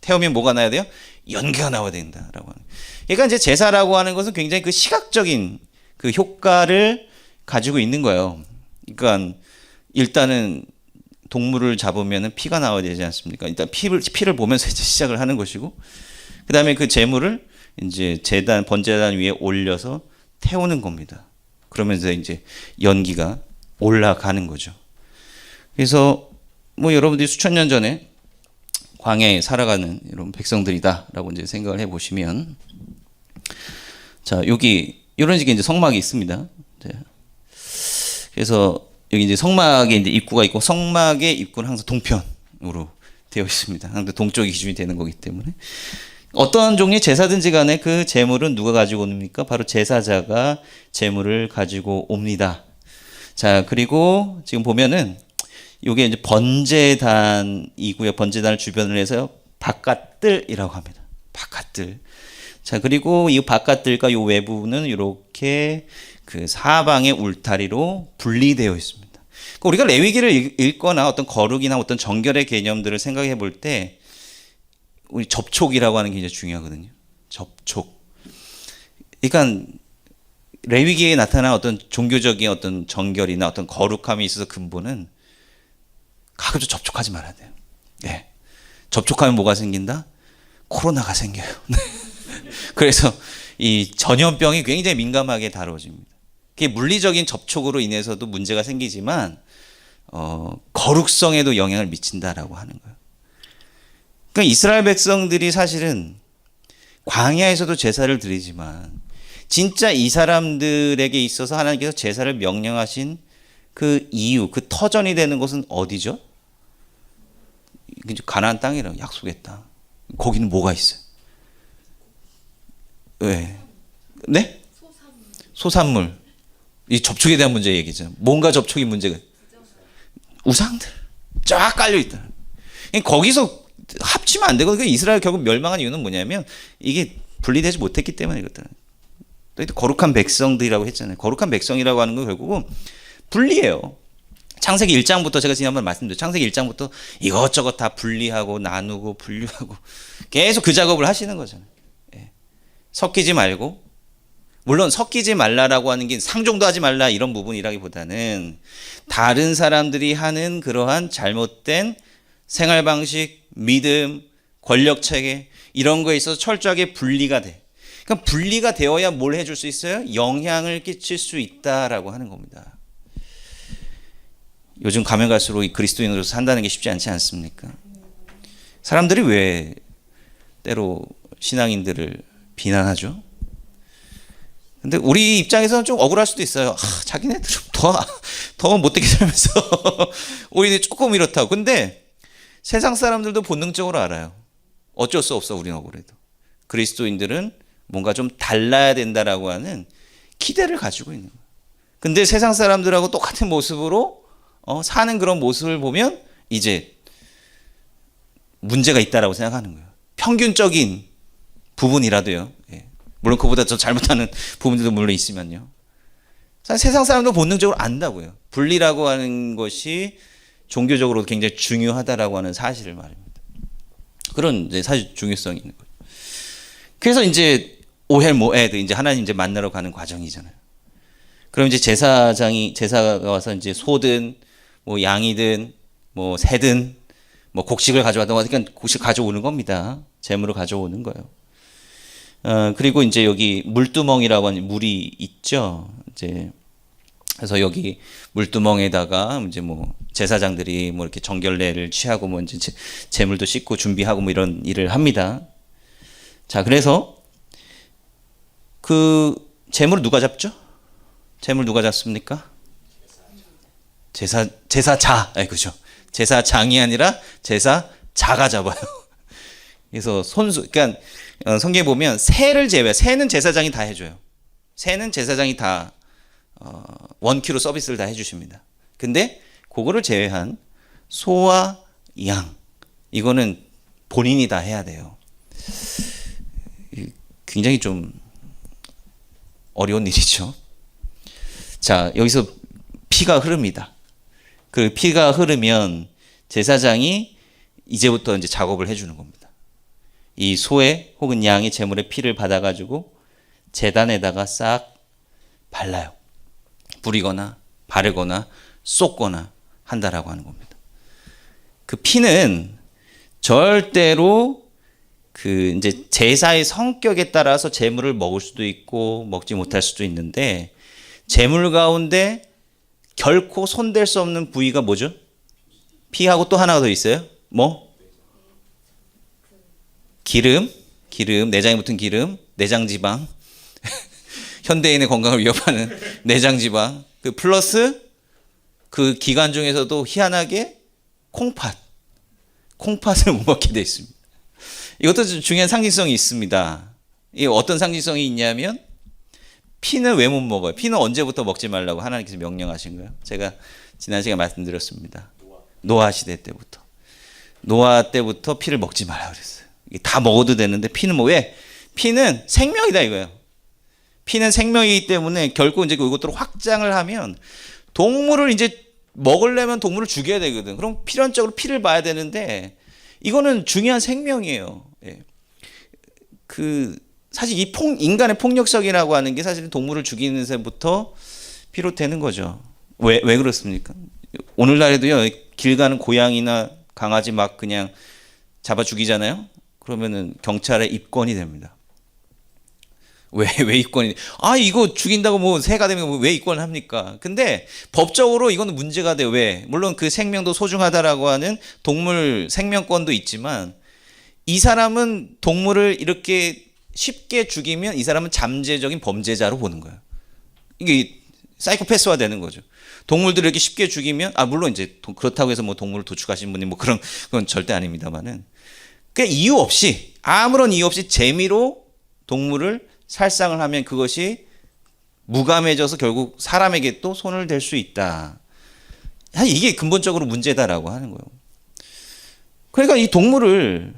태우면 뭐가 나야 돼요? 연기가 나와야 된다라고 하는. 그러니까 이제 제사라고 하는 것은 굉장히 그 시각적인 그 효과를 가지고 있는 거예요. 그러니까 일단은 동물을 잡으면은 피가 나와야 되지 않습니까? 일단 피를 보면서 이제 시작을 하는 것이고, 그 다음에 그 제물을 이제 번제단 위에 올려서 태우는 겁니다. 그러면서 이제 연기가 올라가는 거죠. 그래서 뭐 여러분들이 수천 년 전에 광야에 살아가는 이런 백성들이다라고 이제 생각을 해보시면, 자, 여기 이런 식의 이제 성막이 있습니다. 그래서 여기 이제 성막에 이제 입구가 있고, 성막의 입구는 항상 동편으로 되어 있습니다. 항상 동쪽이 기준이 되는 거기 때문에 어떤 종류의 제사든지 간에 그 제물은 누가 가지고 옵니까? 바로 제사자가 제물을 가지고 옵니다. 자, 그리고 지금 보면은 이게 이제 번제단이고요. 번제단을 주변을 해서 바깥들이라고 합니다. 바깥들. 자, 그리고 이 바깥들과 이 외부는 이렇게 그 사방의 울타리로 분리되어 있습니다. 그러니까 우리가 레위기를 읽거나 어떤 거룩이나 어떤 정결의 개념들을 생각해 볼 때 우리 접촉이라고 하는 게 굉장히 중요하거든요. 접촉. 그러니까 레위기에 나타난 어떤 종교적인 어떤 정결이나 어떤 거룩함이 있어서 근본은 가급적 접촉하지 말아야 돼요. 네. 접촉하면 뭐가 생긴다? 코로나가 생겨요. 그래서 이 전염병이 굉장히 민감하게 다뤄집니다. 그게 물리적인 접촉으로 인해서도 문제가 생기지만 거룩성에도 영향을 미친다라고 하는 거예요. 그러니까 이스라엘 백성들이 사실은 광야에서도 제사를 드리지만 진짜 이 사람들에게 있어서 하나님께서 제사를 명령하신 그 이유, 그 터전이 되는 곳은 어디죠? 가나안 땅이라고, 약속의 땅. 거기는 뭐가 있어요? 왜? 네? 소산물. 이 접촉에 대한 문제 얘기죠. 뭔가 접촉이 문제가. 우상들 쫙 깔려 있다. 거기서 합치면 안 되거든요. 이스라엘 결국 멸망한 이유는 뭐냐면 이게 분리되지 못했기 때문에 이것들은. 거룩한 백성들이라고 했잖아요. 거룩한 백성이라고 하는 건 결국은 분리해요. 창세기 1장부터 제가 지난번에 말씀드렸죠. 창세기 1장부터 이것저것 다 분리하고 나누고 분류하고 계속 그 작업을 하시는 거잖아요. 예. 섞이지 말고, 물론 섞이지 말라라고 하는 게 상종도 하지 말라 이런 부분이라기보다는 다른 사람들이 하는 그러한 잘못된 생활 방식, 믿음, 권력 체계 이런 거에 있어서 철저하게 분리가 돼. 그러니까 분리가 되어야 뭘 해줄 수 있어요? 영향을 끼칠 수 있다라고 하는 겁니다. 요즘 가면 갈수록 이 그리스도인으로서 산다는 게 쉽지 않지 않습니까? 사람들이 왜 때로 신앙인들을 비난하죠? 근데 우리 입장에서는 좀 억울할 수도 있어요. 자기네들은 더 못되게 살면서 오히려 조금 이렇다고. 근데 세상 사람들도 본능적으로 알아요. 어쩔 수 없어, 우리는 억울해도. 그리스도인들은 뭔가 좀 달라야 된다라고 하는 기대를 가지고 있는 거예요. 근데 세상 사람들하고 똑같은 모습으로 사는 그런 모습을 보면 이제 문제가 있다라고 생각하는 거예요. 평균적인 부분이라도요. 예. 물론 그보다 더 잘못하는 부분들도 물론 있으면요. 세상 사람도 본능적으로 안다고요. 분리라고 하는 것이 종교적으로 굉장히 중요하다라고 하는 사실을 말합니다. 그런 이제 사실 중요성이 있는 거죠. 그래서 이제 오헬 모에드 이제 하나님 이제 만나러 가는 과정이잖아요. 그럼 이제 제사가 와서 이제 소든 뭐 양이든 뭐 새든 뭐 곡식을 가져왔던 거 그러니까 곡식 가져오는 겁니다. 재물을 가져오는 거예요. 그리고 이제 여기 물두멍이라고 하는 물이 있죠. 이제 그래서 여기 물두멍에다가 이제 뭐 제사장들이 뭐 이렇게 정결례를 취하고 뭐 이제 재물도 씻고 준비하고 뭐 이런 일을 합니다. 자, 그래서 그 재물을 누가 잡죠? 재물 누가 잡습니까? 제사자. 그죠. 제사장이 아니라 제사자가 잡아요. 그래서 그러니까 성경에 보면 새를 제외, 새는 제사장이 다 해줘요. 새는 제사장이 다 원큐로 서비스를 다 해주십니다. 근데 그거를 제외한 소와 양, 이거는 본인이 다 해야 돼요. 굉장히 좀 어려운 일이죠. 자, 여기서 피가 흐릅니다. 그 피가 흐르면 제사장이 이제부터 이제 작업을 해주는 겁니다. 이 소의 혹은 양의 제물의 피를 받아가지고 제단에다가 싹 발라요. 뿌리거나 바르거나 쏟거나 한다라고 하는 겁니다. 그 피는 절대로 그 이제 제사의 성격에 따라서 제물을 먹을 수도 있고 먹지 못할 수도 있는데 제물 가운데 결코 손댈 수 없는 부위가 뭐죠? 피하고 또 하나가 더 있어요. 뭐? 기름, 내장에 붙은 기름, 내장지방. 현대인의 건강을 위협하는 내장지방. 그 플러스 그 기간 중에서도 희한하게 콩팥을 못 먹게 되어 있습니다. 이것도 좀 중요한 상징성이 있습니다. 이게 어떤 상징성이 있냐면 피는 왜 못 먹어요? 피는 언제부터 먹지 말라고 하나님께서 명령하신 거예요? 제가 지난 시간에 말씀드렸습니다. 노아 시대 때부터. 노아 때부터 피를 먹지 말라고 그랬어요. 이게 다 먹어도 되는데 피는 뭐 왜? 피는 생명이다 이거예요. 피는 생명이기 때문에 결국 이제 이것들을 확장을 하면 동물을 이제 먹으려면 동물을 죽여야 되거든. 그럼 필연적으로 피를 봐야 되는데 이거는 중요한 생명이에요. 예. 사실 이 인간의 폭력성이라고 하는 게 사실은 동물을 죽이는 새부터 비롯되는 거죠. 왜 그렇습니까? 오늘날에도요, 길 가는 고양이나 강아지 막 그냥 잡아 죽이잖아요? 그러면은 경찰에 입건이 됩니다. 왜 입건이? 이거 죽인다고 뭐 새가 되면 왜 입건을 합니까? 근데 법적으로 이거는 문제가 돼요. 왜? 물론 그 생명도 소중하다라고 하는 동물 생명권도 있지만 이 사람은 동물을 이렇게 쉽게 죽이면 이 사람은 잠재적인 범죄자로 보는 거예요. 이게 사이코패스화 되는 거죠. 동물들을 이렇게 쉽게 죽이면 물론 이제 그렇다고 해서 뭐 동물을 도축하신 분이 뭐 그건 절대 아닙니다만은 그냥 이유 없이 아무런 이유 없이 재미로 동물을 살상을 하면 그것이 무감해져서 결국 사람에게 또 손을 댈 수 있다. 이게 근본적으로 문제다라고 하는 거예요. 그러니까 이 동물을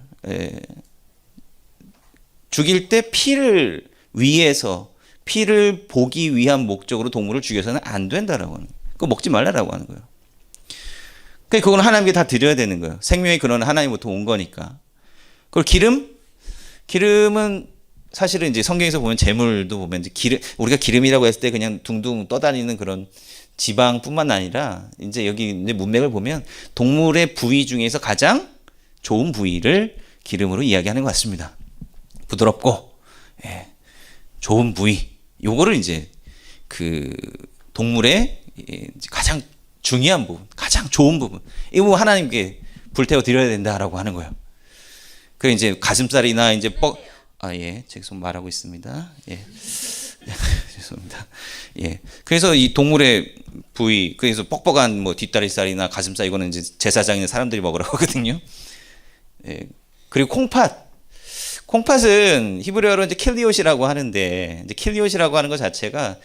죽일 때 피를 위해서 피를 보기 위한 목적으로 동물을 죽여서는 안 된다라고 하는 거예요. 그거 먹지 말라라고 하는 거예요. 그러니까 그건 하나님께 다 드려야 되는 거예요. 생명의 근원은 하나님부터 온 거니까. 그리고 기름은 사실은 이제 성경에서 보면 제물도 보면 이제 우리가 기름이라고 했을 때 그냥 둥둥 떠다니는 그런 지방뿐만 아니라 이제 여기 이제 문맥을 보면 동물의 부위 중에서 가장 좋은 부위를 기름으로 이야기하는 것 같습니다. 부드럽고 좋은 부위. 요거를 이제 그 동물의 가장 중요한 부분, 가장 좋은 부분. 이 부분 하나님께 불태워 드려야 된다라고 하는 거예요. 그 이제 가슴살이나 이제 제 손 말하고 있습니다. 죄송합니다. 그래서 이 동물의 부위, 그래서 뻑뻑한 뭐 뒷다리살이나 가슴살 이거는 이제 제사장이나 사람들이 먹으라고 하거든요. 그리고 콩팥은 히브리어로 이제 킬리옷이라고 하는데, 이제 킬리옷이라고 하는 것 자체가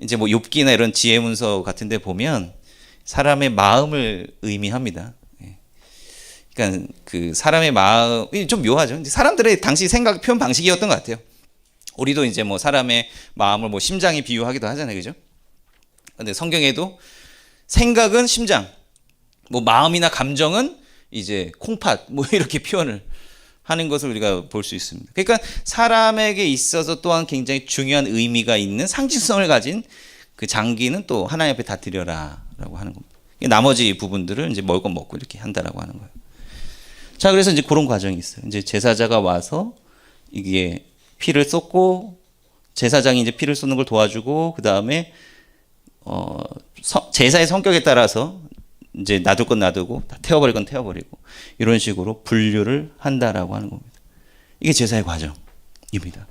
이제 뭐 욥기나 이런 지혜 문서 같은데 보면 사람의 마음을 의미합니다. 그러니까 그 사람의 마음이 좀 묘하죠. 사람들의 당시 생각 표현 방식이었던 것 같아요. 우리도 이제 뭐 사람의 마음을 뭐 심장에 비유하기도 하잖아요, 그죠? 근데 성경에도 생각은 심장, 뭐 마음이나 감정은 이제 콩팥, 뭐 이렇게 표현을 하는 것을 우리가 볼 수 있습니다. 그러니까 사람에게 있어서 또한 굉장히 중요한 의미가 있는 상징성을 가진 그 장기는 또 하나님 앞에 다 드려라라고 하는 겁니다. 나머지 부분들을 이제 먹을 건 먹고 이렇게 한다라고 하는 거예요. 자, 그래서 이제 그런 과정이 있어요. 이제 제사자가 와서 이게 피를 쏟고, 제사장이 이제 피를 쏟는 걸 도와주고, 그 다음에 제사의 성격에 따라서 이제 놔둘 건 놔두고, 태워버릴 건 태워버리고, 이런 식으로 분류를 한다라고 하는 겁니다. 이게 제사의 과정입니다.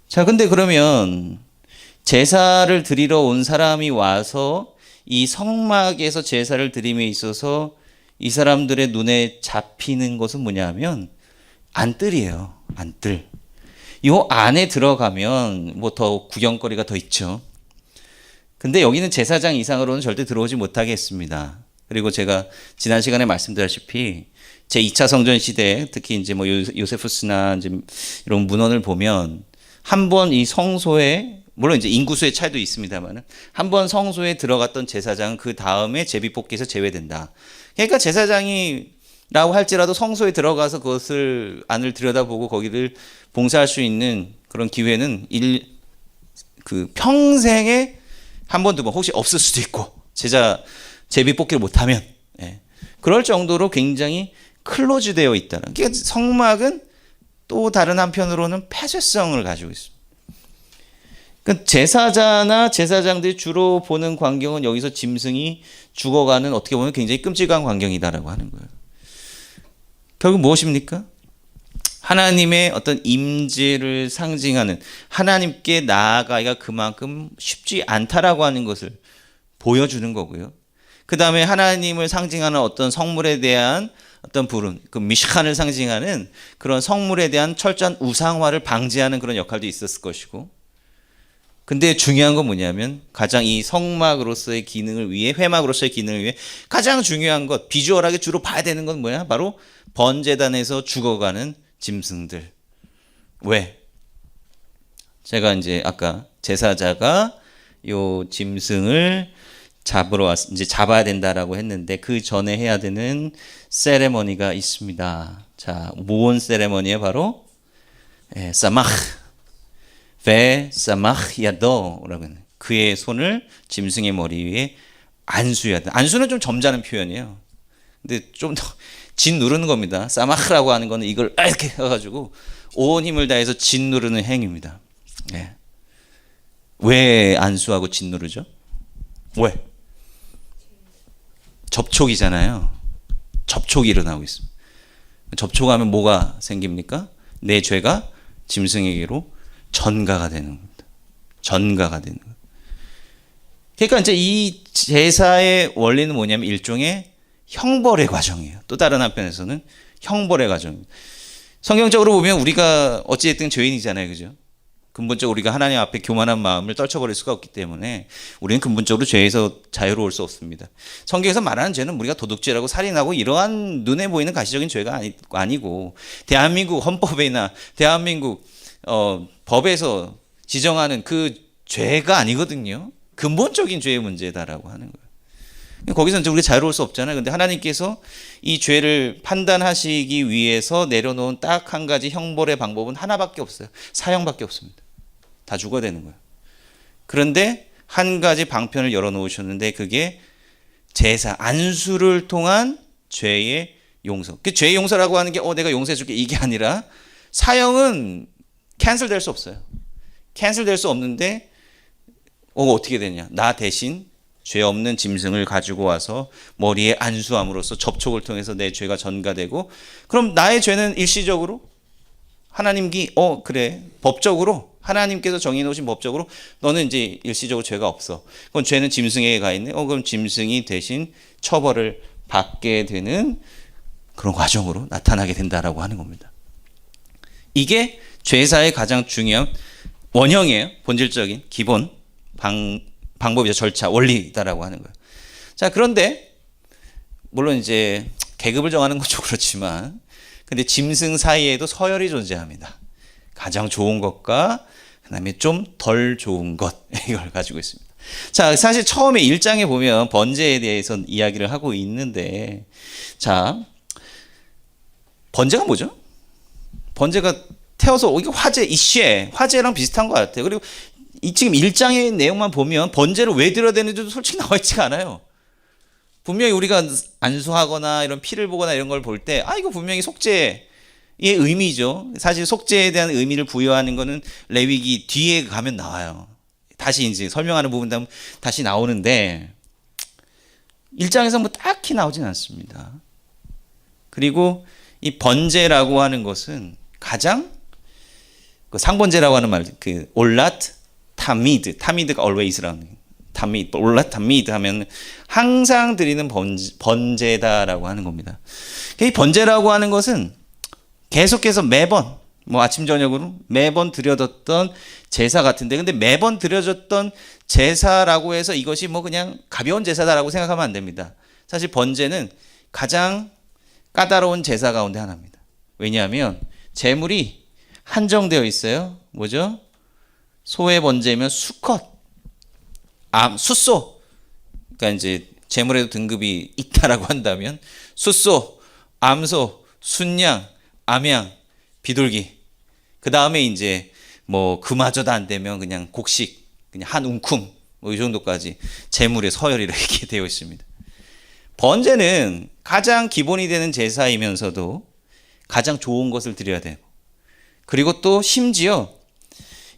자, 근데 그러면 제사를 드리러 온 사람이 와서 이 성막에서 제사를 드림에 있어서 이 사람들의 눈에 잡히는 것은 뭐냐면 안뜰이에요. 안뜰. 이 안에 들어가면 뭐 더 구경거리가 더 있죠. 근데 여기는 제사장 이상으로는 절대 들어오지 못하게 했습니다. 그리고 제가 지난 시간에 말씀드렸다시피 제2차 성전 시대, 특히 이제 뭐 요세푸스나 이제 이런 문헌을 보면 한 번 이 성소에, 물론 이제 인구수의 차이도 있습니다만은 한 번 성소에 들어갔던 제사장은 그 다음에 제비뽑기에서 제외된다. 그러니까 제사장이라고 할지라도 성소에 들어가서 그것을 안을 들여다보고 거기를 봉사할 수 있는 그런 기회는 평생에 한 번, 두 번 혹시 없을 수도 있고, 제비뽑기를 못하면, 그럴 정도로 굉장히 클로즈되어 있다는. 그러니까 성막은 또 다른 한편으로는 폐쇄성을 가지고 있습니다. 그러니까 제사자나 제사장들이 주로 보는 광경은 여기서 짐승이 죽어가는, 어떻게 보면 굉장히 끔찍한 광경이다라고 하는 거예요. 결국 무엇입니까? 하나님의 어떤 임재를 상징하는, 하나님께 나아가기가 그만큼 쉽지 않다라고 하는 것을 보여주는 거고요. 그 다음에 하나님을 상징하는 어떤 성물에 대한 어떤 부름, 그 미시칸을 상징하는 그런 성물에 대한 철저한 우상화를 방지하는 그런 역할도 있었을 것이고, 근데 중요한 건 뭐냐면 가장 이 성막으로서의 기능을 위해, 회막으로서의 기능을 위해 가장 중요한 것, 비주얼하게 주로 봐야 되는 건 뭐야? 바로 번제단에서 죽어가는 짐승들. 왜? 제가 이제 아까 제사자가 요 짐승을 이제 잡아야 된다라고 했는데 그 전에 해야 되는 세레머니가 있습니다. 자, 무온 세레머니에 바로 사마흐 베 사마흐 야도라고 하는, 그의 손을 짐승의 머리 위에 안수해야 돼. 안수는 좀 점잖은 표현이에요. 근데 좀 더 진 누르는 겁니다. 사마흐라고 하는 거는 이걸 이렇게 해가지고 온 힘을 다해서 진 누르는 행위입니다. 왜 안수하고 진 누르죠? 왜? 접촉이잖아요. 접촉이 일어나고 있습니다. 접촉하면 뭐가 생깁니까? 내 죄가 짐승에게로 전가가 되는 겁니다. 전가가 되는 겁니다. 그러니까 이제 이 제사의 원리는 뭐냐면 일종의 형벌의 과정이에요. 또 다른 한편에서는 형벌의 과정입니다. 성경적으로 보면 우리가 어찌됐든 죄인이잖아요. 그죠? 근본적으로 우리가 하나님 앞에 교만한 마음을 떨쳐버릴 수가 없기 때문에 우리는 근본적으로 죄에서 자유로울 수 없습니다. 성경에서 말하는 죄는 우리가 도둑죄라고 살인하고 이러한 눈에 보이는 가시적인 죄가 아니고 대한민국 헌법이나 대한민국 법에서 지정하는 그 죄가 아니거든요. 근본적인 죄의 문제다라고 하는 거예요. 거기서 이제 우리가 자유로울 수 없잖아요. 근데 하나님께서 이 죄를 판단하시기 위해서 내려놓은 딱 한 가지 형벌의 방법은 하나밖에 없어요. 사형밖에 없습니다. 다 죽어야 되는 거예요. 그런데 한 가지 방편을 열어놓으셨는데 그게 제사, 안수를 통한 죄의 용서. 그 죄의 용서라고 하는 게 내가 용서해줄게 이게 아니라 사형은 캔슬될 수 없어요. 캔슬될 수 없는데 어떻게 되냐. 나 대신 죄 없는 짐승을 가지고 와서 머리에 안수함으로써 접촉을 통해서 내 죄가 전가되고 그럼 나의 죄는 일시적으로 하나님이 그래 법적으로 하나님께서 정해 놓으신 법적으로 너는 이제 일시적으로 죄가 없어. 그럼 죄는 짐승에게 가 있네. 그럼 짐승이 대신 처벌을 받게 되는 그런 과정으로 나타나게 된다라고 하는 겁니다. 이게 죄사의 가장 중요한 원형이에요. 본질적인 기본 방법이죠. 절차, 원리다라고 하는 거예요. 자, 그런데 물론 이제 계급을 정하는 것도 그렇지만 근데 짐승 사이에도 서열이 존재합니다. 가장 좋은 것과 그다음에 좀 덜 좋은 것 이걸 가지고 있습니다. 자, 사실 처음에 1장에 보면 번제에 대해서 이야기를 하고 있는데 자, 번제가 뭐죠? 번제가 태워서 이게 화제랑 비슷한 것 같아요. 그리고 지금 1장의 내용만 보면 번제를 왜 드려야 되는지도 솔직히 나와 있지가 않아요. 분명히 우리가 안수하거나 이런 피를 보거나 이런 걸 볼 때 이거 분명히 속죄의 의미죠. 사실 속죄에 대한 의미를 부여하는 거는 레위기 뒤에 가면 나와요. 다시 이제 설명하는 부분 다시 나오는데 1장에서 뭐 딱히 나오진 않습니다. 그리고 이 번제라고 하는 것은 가장 그 상번제라고 하는 말, 그 올랏 타미드가 always라는 올랏 타미드 하면 항상 드리는 번제다라고 하는 겁니다. 이 번제라고 하는 것은 계속해서 매번 아침 저녁으로 매번 드려졌던 제사 같은데 근데 매번 드려졌던 제사라고 해서 이것이 그냥 가벼운 제사다라고 생각하면 안 됩니다. 사실 번제는 가장 까다로운 제사 가운데 하나입니다. 왜냐하면 제물이 한정되어 있어요. 뭐죠? 소의 번제면 수컷, 숫소. 그러니까 이제 제물에도 등급이 있다라고 한다면 숫소, 암소, 순양, 암양, 비둘기. 그 다음에 이제 그마저도 안 되면 그냥 곡식, 그냥 한 움큼 이 정도까지 제물의 서열이 이렇게 되어 있습니다. 번제는 가장 기본이 되는 제사이면서도 가장 좋은 것을 드려야 되고 그리고 또 심지어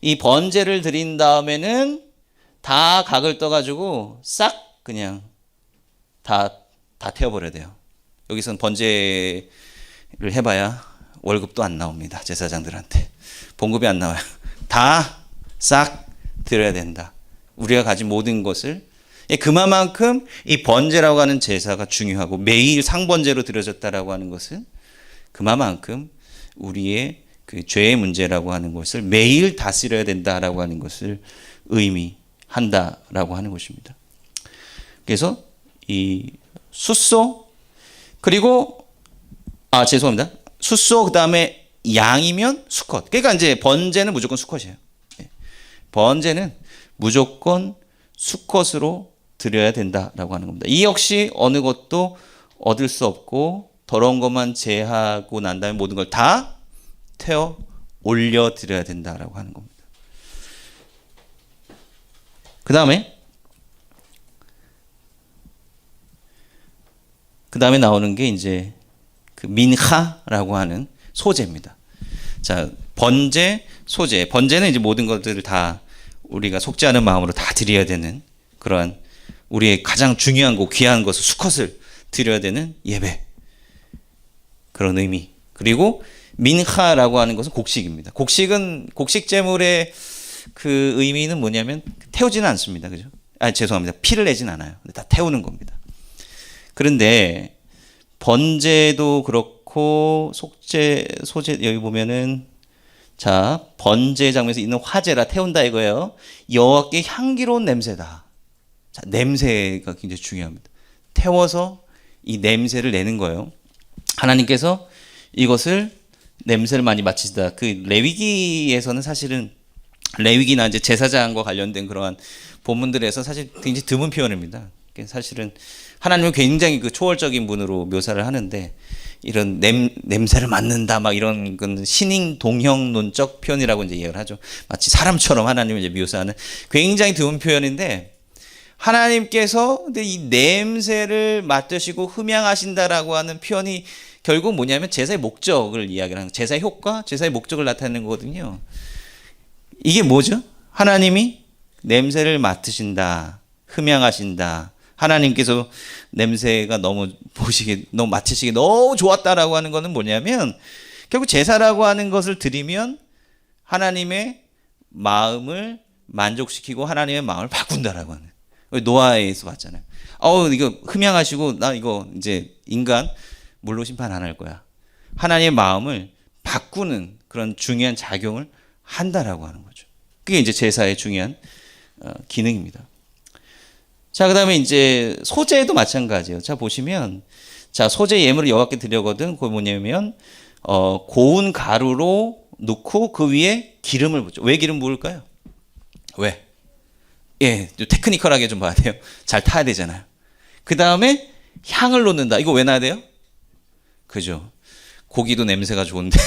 이 번제를 드린 다음에는 다 각을 떠가지고 싹 그냥 다 태워버려야 돼요. 여기서는 번제를 해봐야 월급도 안 나옵니다. 제사장들한테. 봉급이 안 나와요. 다 싹 드려야 된다. 우리가 가진 모든 것을 그만큼 이 번제라고 하는 제사가 중요하고 매일 상번제로 드려졌다라고 하는 것은 그만큼 우리의 그 죄의 문제라고 하는 것을 매일 다스려야 된다라고 하는 것을 의미한다라고 하는 것입니다. 그래서 이 숫소 그리고 죄송합니다. 숫소 그다음에 양이면 수컷. 그러니까 이제 번제는 무조건 수컷이에요. 번제는 무조건 수컷으로 드려야 된다라고 하는 겁니다. 이 역시 어느 것도 얻을 수 없고 더러운 것만 제하고 난 다음에 모든 걸 다 태워 올려 드려야 된다라고 하는 겁니다. 그 다음에 나오는 게 이제 그 민하라고 하는 소제입니다. 자, 번제, 소제. 번제는 이제 모든 것들을 다 우리가 속죄하는 마음으로 다 드려야 되는 그러한 우리의 가장 중요한 거, 귀한 것을 수컷을 드려야 되는 예배. 그런 의미. 그리고 민하라고 하는 것은 곡식입니다. 곡식 제물의 그 의미는 뭐냐면 태우지는 않습니다. 그죠? 죄송합니다. 피를 내진 않아요. 근데 다 태우는 겁니다. 그런데 번제도 그렇고 속죄, 소제 여기 보면은 자, 번제 장면에서 있는 화제라 태운다 이거예요. 여호와께 향기로운 냄새다. 자, 냄새가 굉장히 중요합니다. 태워서 이 냄새를 내는 거예요. 하나님께서 이것을 냄새를 많이 맡으시다. 그 레위기에서는 사실은 레위기나 이제 제사장과 관련된 그러한 본문들에서 사실 굉장히 드문 표현입니다. 사실은 하나님은 굉장히 그 초월적인 분으로 묘사를 하는데 이런 냄새를 맡는다 막 이런 건 신인 동형론적 표현이라고 이제 이야기를 하죠. 마치 사람처럼 하나님을 이제 묘사하는 굉장히 드문 표현인데 하나님께서 근데 이 냄새를 맡으시고 흠양하신다라고 하는 표현이 결국 뭐냐면 제사의 목적을 이야기를 하는 거예요. 제사의 효과, 제사의 목적을 나타내는 거거든요. 이게 뭐죠? 하나님이 냄새를 맡으신다, 흠양하신다. 하나님께서 냄새가 너무 보시기, 너무 맡으시기 너무 좋았다라고 하는 것은 뭐냐면 결국 제사라고 하는 것을 드리면 하나님의 마음을 만족시키고 하나님의 마음을 바꾼다라고 하는. 노아에서 봤잖아요. 이거 흠양하시고 나 이거 이제 인간 물로 심판 안 할 거야. 하나님의 마음을 바꾸는 그런 중요한 작용을 한다라고 하는 거죠. 그게 이제 제사의 중요한 기능입니다. 자, 그다음에 이제 소제도 마찬가지예요. 자, 보시면 자, 소제 예물을 여호와께 드려거든. 그거 뭐냐면 고운 가루로 넣고 그 위에 기름을 붓죠. 왜 기름 부을까요? 왜? 예, 좀 테크니컬하게 좀 봐야 돼요. 잘 타야 되잖아요. 그 다음에 향을 놓는다. 이거 왜 놔야 돼요? 그죠? 고기도 냄새가 좋은데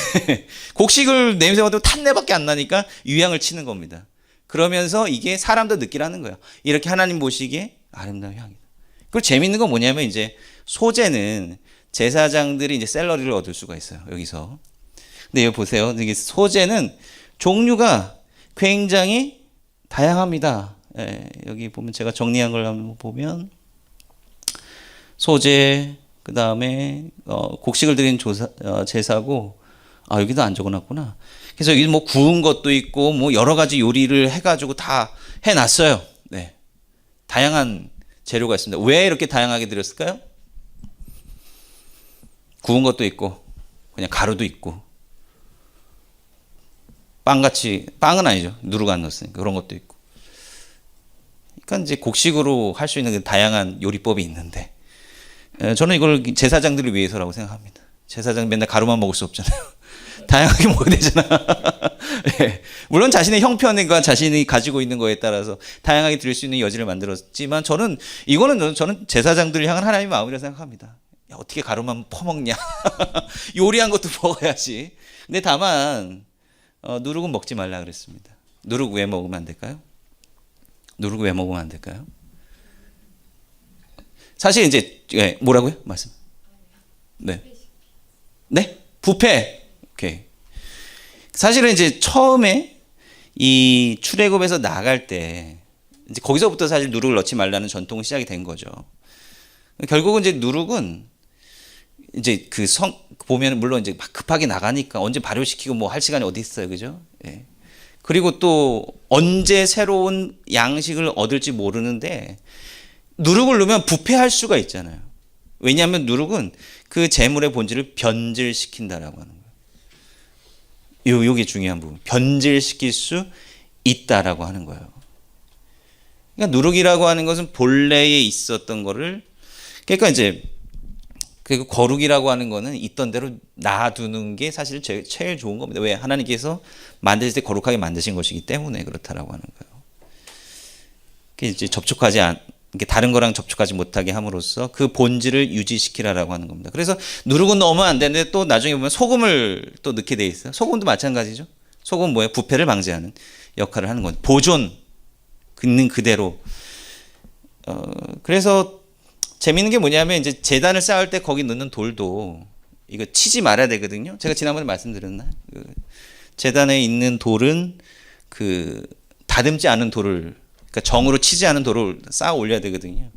곡식을 냄새 맡으면 탄내밖에 안 나니까 유향을 치는 겁니다. 그러면서 이게 사람도 느끼라는 거예요. 이렇게 하나님 보시기에 아름다운 향이다. 그리고 재밌는 건 뭐냐면 이제 소제는 제사장들이 이제 샐러리를 얻을 수가 있어요. 여기서. 근데 여기 보세요. 이게 소제는 종류가 굉장히 다양합니다. 예, 여기 보면 제가 정리한 걸 한번 보면 소제, 그 다음에 곡식을 드린 제사고, 여기도 안 적어놨구나. 그래서 여기 뭐 구운 것도 있고 뭐 여러 가지 요리를 해가지고 다 해놨어요. 네, 다양한 재료가 있습니다. 왜 이렇게 다양하게 드렸을까요? 구운 것도 있고 그냥 가루도 있고 빵같이, 빵은 아니죠. 누룩 안 넣었으니까 그런 것도 있고. 그러니까 이제 곡식으로 할 수 있는 다양한 요리법이 있는데 저는 이걸 제사장들을 위해서라고 생각합니다. 제사장 맨날 가루만 먹을 수 없잖아요. 다양하게 먹어야 되잖아. 네. 물론 자신의 형편과 자신이 가지고 있는 거에 따라서 다양하게 드릴 수 있는 여지를 만들었지만 저는 제사장들을 향한 하나님의 마음이라고 생각합니다. 야, 어떻게 가루만 퍼먹냐. 요리한 것도 먹어야지. 근데 다만 누룩은 먹지 말라 그랬습니다. 누룩 왜 먹으면 안 될까요? 누룩 왜 먹으면 안 될까요? 사실 이제 뭐라고요? 말씀. 네. 네? 부패. 오케이. 사실은 이제 처음에 이 출애굽에서 나갈 때 이제 거기서부터 사실 누룩을 넣지 말라는 전통이 시작이 된 거죠. 결국은 이제 누룩은 이제 보면 물론 이제 막 급하게 나가니까 언제 발효시키고 뭐 할 시간이 어디 있어요, 그죠? 예. 그리고 또 언제 새로운 양식을 얻을지 모르는데 누룩을 넣으면 부패할 수가 있잖아요. 왜냐하면 누룩은 그 재물의 본질을 변질시킨다라고 하는 거예요. 요게 중요한 부분. 변질시킬 수 있다라고 하는 거예요. 그러니까 누룩이라고 하는 것은 본래에 있었던 거를, 그러니까 이제 그 거룩이라고 하는 거는 있던 대로 놔두는 게 사실 제일 좋은 겁니다. 왜? 하나님께서 만드실 때 거룩하게 만드신 것이기 때문에 그렇다라고 하는 거예요. 그 이제 다른 거랑 접촉하지 못하게 함으로써 그 본질을 유지시키라라고 하는 겁니다. 그래서 누룩은 넣으면 안 되는데 또 나중에 보면 소금을 또 넣게 돼 있어요. 소금도 마찬가지죠. 소금은 뭐예요? 부패를 방지하는 역할을 하는 거예요. 보존, 있는 그대로. 그래서 재밌는 게 뭐냐면 이제 제단을 쌓을 때 거기 넣는 돌도 이거 치지 말아야 되거든요. 제가 지난번에 말씀드렸나? 제단에 있는 돌은 다듬지 않은 돌을, 그러니까 정으로 치지 않은 돌을 쌓아 올려야 되거든요.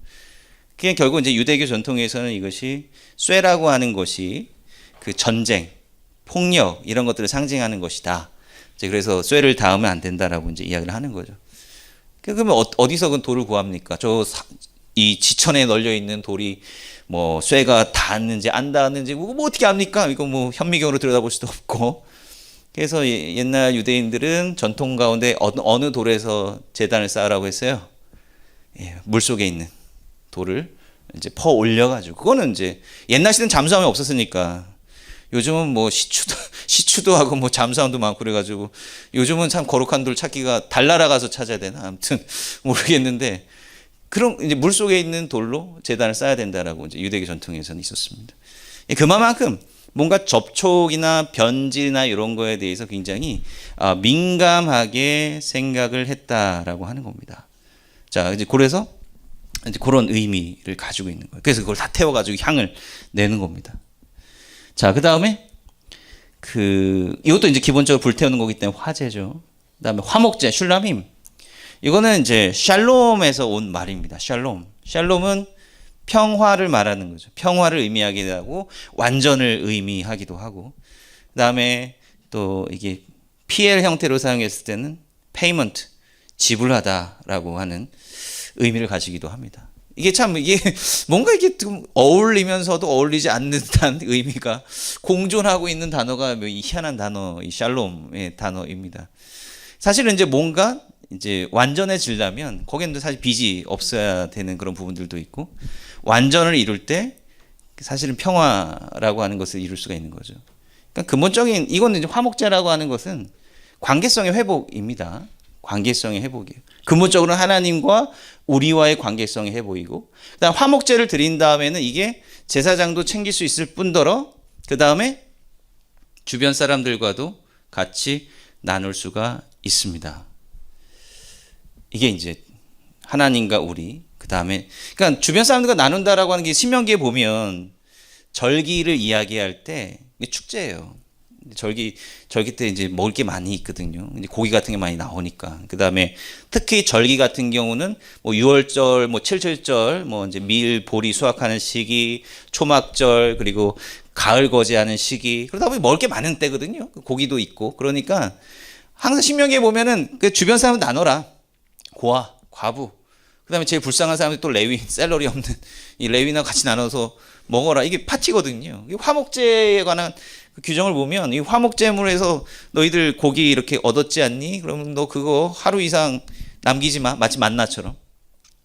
그게 결국 이제 유대교 전통에서는 이것이 쇠라고 하는 것이 그 전쟁, 폭력 이런 것들을 상징하는 것이다. 이제 그래서 쇠를 닿으면 안 된다라고 이제 이야기를 하는 거죠. 그러면 어디서 그 돌을 구합니까? 이 지천에 널려 있는 돌이 뭐 쇠가 닿았는지 안 닿았는지 뭐 어떻게 압니까? 이거 뭐 현미경으로 들여다볼 수도 없고, 그래서 옛날 유대인들은 전통 가운데 어느 돌에서 제단을 쌓으라고 했어요. 물 속에 있는 돌을 이제 퍼 올려가지고, 그거는 이제 옛날 시대는 잠수함이 없었으니까. 요즘은 뭐 시추도 하고 뭐 잠수함도 많고 그래가지고 요즘은 참 거룩한 돌 찾기가 달나라 가서 찾아야 되나 아무튼 모르겠는데, 그런 이제 물 속에 있는 돌로 제단을 쌓아야 된다라고 이제 유대교 전통에서는 있었습니다. 그만큼 뭔가 접촉이나 변질이나 이런 거에 대해서 굉장히 민감하게 생각을 했다라고 하는 겁니다. 자, 이제 그래서 이제 그런 의미를 가지고 있는 거예요. 그래서 그걸 다 태워가지고 향을 내는 겁니다. 자, 그 다음에 이것도 이제 기본적으로 불태우는 거기 때문에 화제죠. 그 다음에 화목제, 슐라밈. 이거는 이제 샬롬에서 온 말입니다. 샬롬은 평화를 말하는 거죠. 평화를 의미하기도 하고 완전을 의미하기도 하고, 그 다음에 또 이게 PL 형태로 사용했을 때는 payment, 지불하다라고 하는 의미를 가지기도 합니다. 이게 뭔가 이게 좀 어울리면서도 어울리지 않는 듯한 의미가 공존하고 있는 단어가 이 희한한 단어, 이 샬롬의 단어입니다. 사실은 이제 뭔가 이제 완전해지려면 거기는 사실 빚이 없어야 되는 그런 부분들도 있고, 완전을 이룰 때 사실은 평화라고 하는 것을 이룰 수가 있는 거죠. 그러니까 근본적인, 이거는 이제 화목제라고 하는 것은 관계성의 회복입니다. 관계성의 회복이에요. 근본적으로 하나님과 우리와의 관계성의 회복이고, 그다음 화목제를 드린 다음에는 이게 제사장도 챙길 수 있을 뿐더러 그 다음에 주변 사람들과도 같이 나눌 수가 있습니다. 이게 이제 하나님과 우리, 그 다음에 그러니까 주변 사람들과 나눈다라고 하는 게 신명기에 보면 절기를 이야기할 때 축제예요. 절기 때 이제 먹을 게 많이 있거든요. 이제 고기 같은 게 많이 나오니까. 그 다음에 특히 절기 같은 경우는 뭐 6월절, 뭐 7절절, 뭐 이제 밀, 보리 수확하는 시기, 초막절, 그리고 가을 거제하는 시기. 그러다 보니 먹을 게 많은 때거든요. 고기도 있고. 그러니까 항상 신명기에 보면은 그 주변 사람들 나눠라. 고아, 과부. 그 다음에 제일 불쌍한 사람들 또 레위, 샐러리 없는 이 레위나 같이 나눠서 먹어라. 이게 파티거든요. 화목제에 관한 규정을 보면 이 화목제물에서 너희들 고기 이렇게 얻었지 않니? 그러면 너 그거 하루 이상 남기지 마. 마치 만나처럼.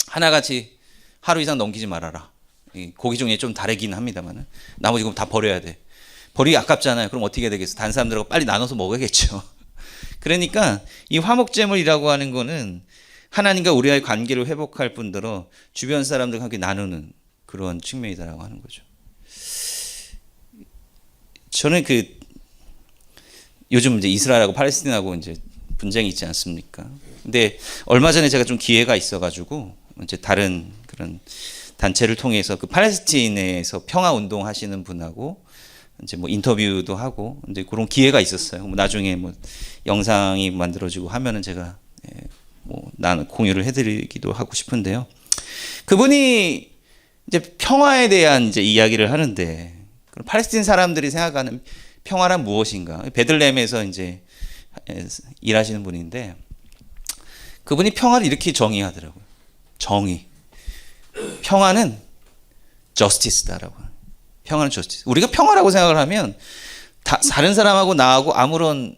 하나같이 하루 이상 넘기지 말아라. 고기 중에 좀 다르긴 합니다만 나머지 그럼 다 버려야 돼. 버리기 아깝잖아요. 그럼 어떻게 되겠어? 다른 사람들하고 빨리 나눠서 먹어야겠죠. 그러니까 이 화목제물이라고 하는 거는 하나님과 우리와의 관계를 회복할 뿐더러 주변 사람들과 함께 나누는 그런 측면이다라고 하는 거죠. 저는 요즘 이제 이스라엘하고 팔레스틴하고 이제 분쟁이 있지 않습니까? 근데 얼마 전에 제가 좀 기회가 있어가지고 이제 다른 그런 단체를 통해서 그 팔레스틴에서 평화 운동 하시는 분하고 이제 뭐 인터뷰도 하고 이제 그런 기회가 있었어요. 뭐 나중에 뭐 영상이 만들어지고 하면은 제가 뭐 나는 공유를 해드리기도 하고 싶은데요. 그분이 이제 평화에 대한 이제 이야기를 하는데, 팔레스틴 사람들이 생각하는 평화란 무엇인가? 베들레헴에서 이제 일하시는 분인데, 그분이 평화를 이렇게 정의하더라고요. 정의. 평화는 justice다라고. 평화는 justice. 우리가 평화라고 생각을 하면 다른 사람하고 나하고 아무런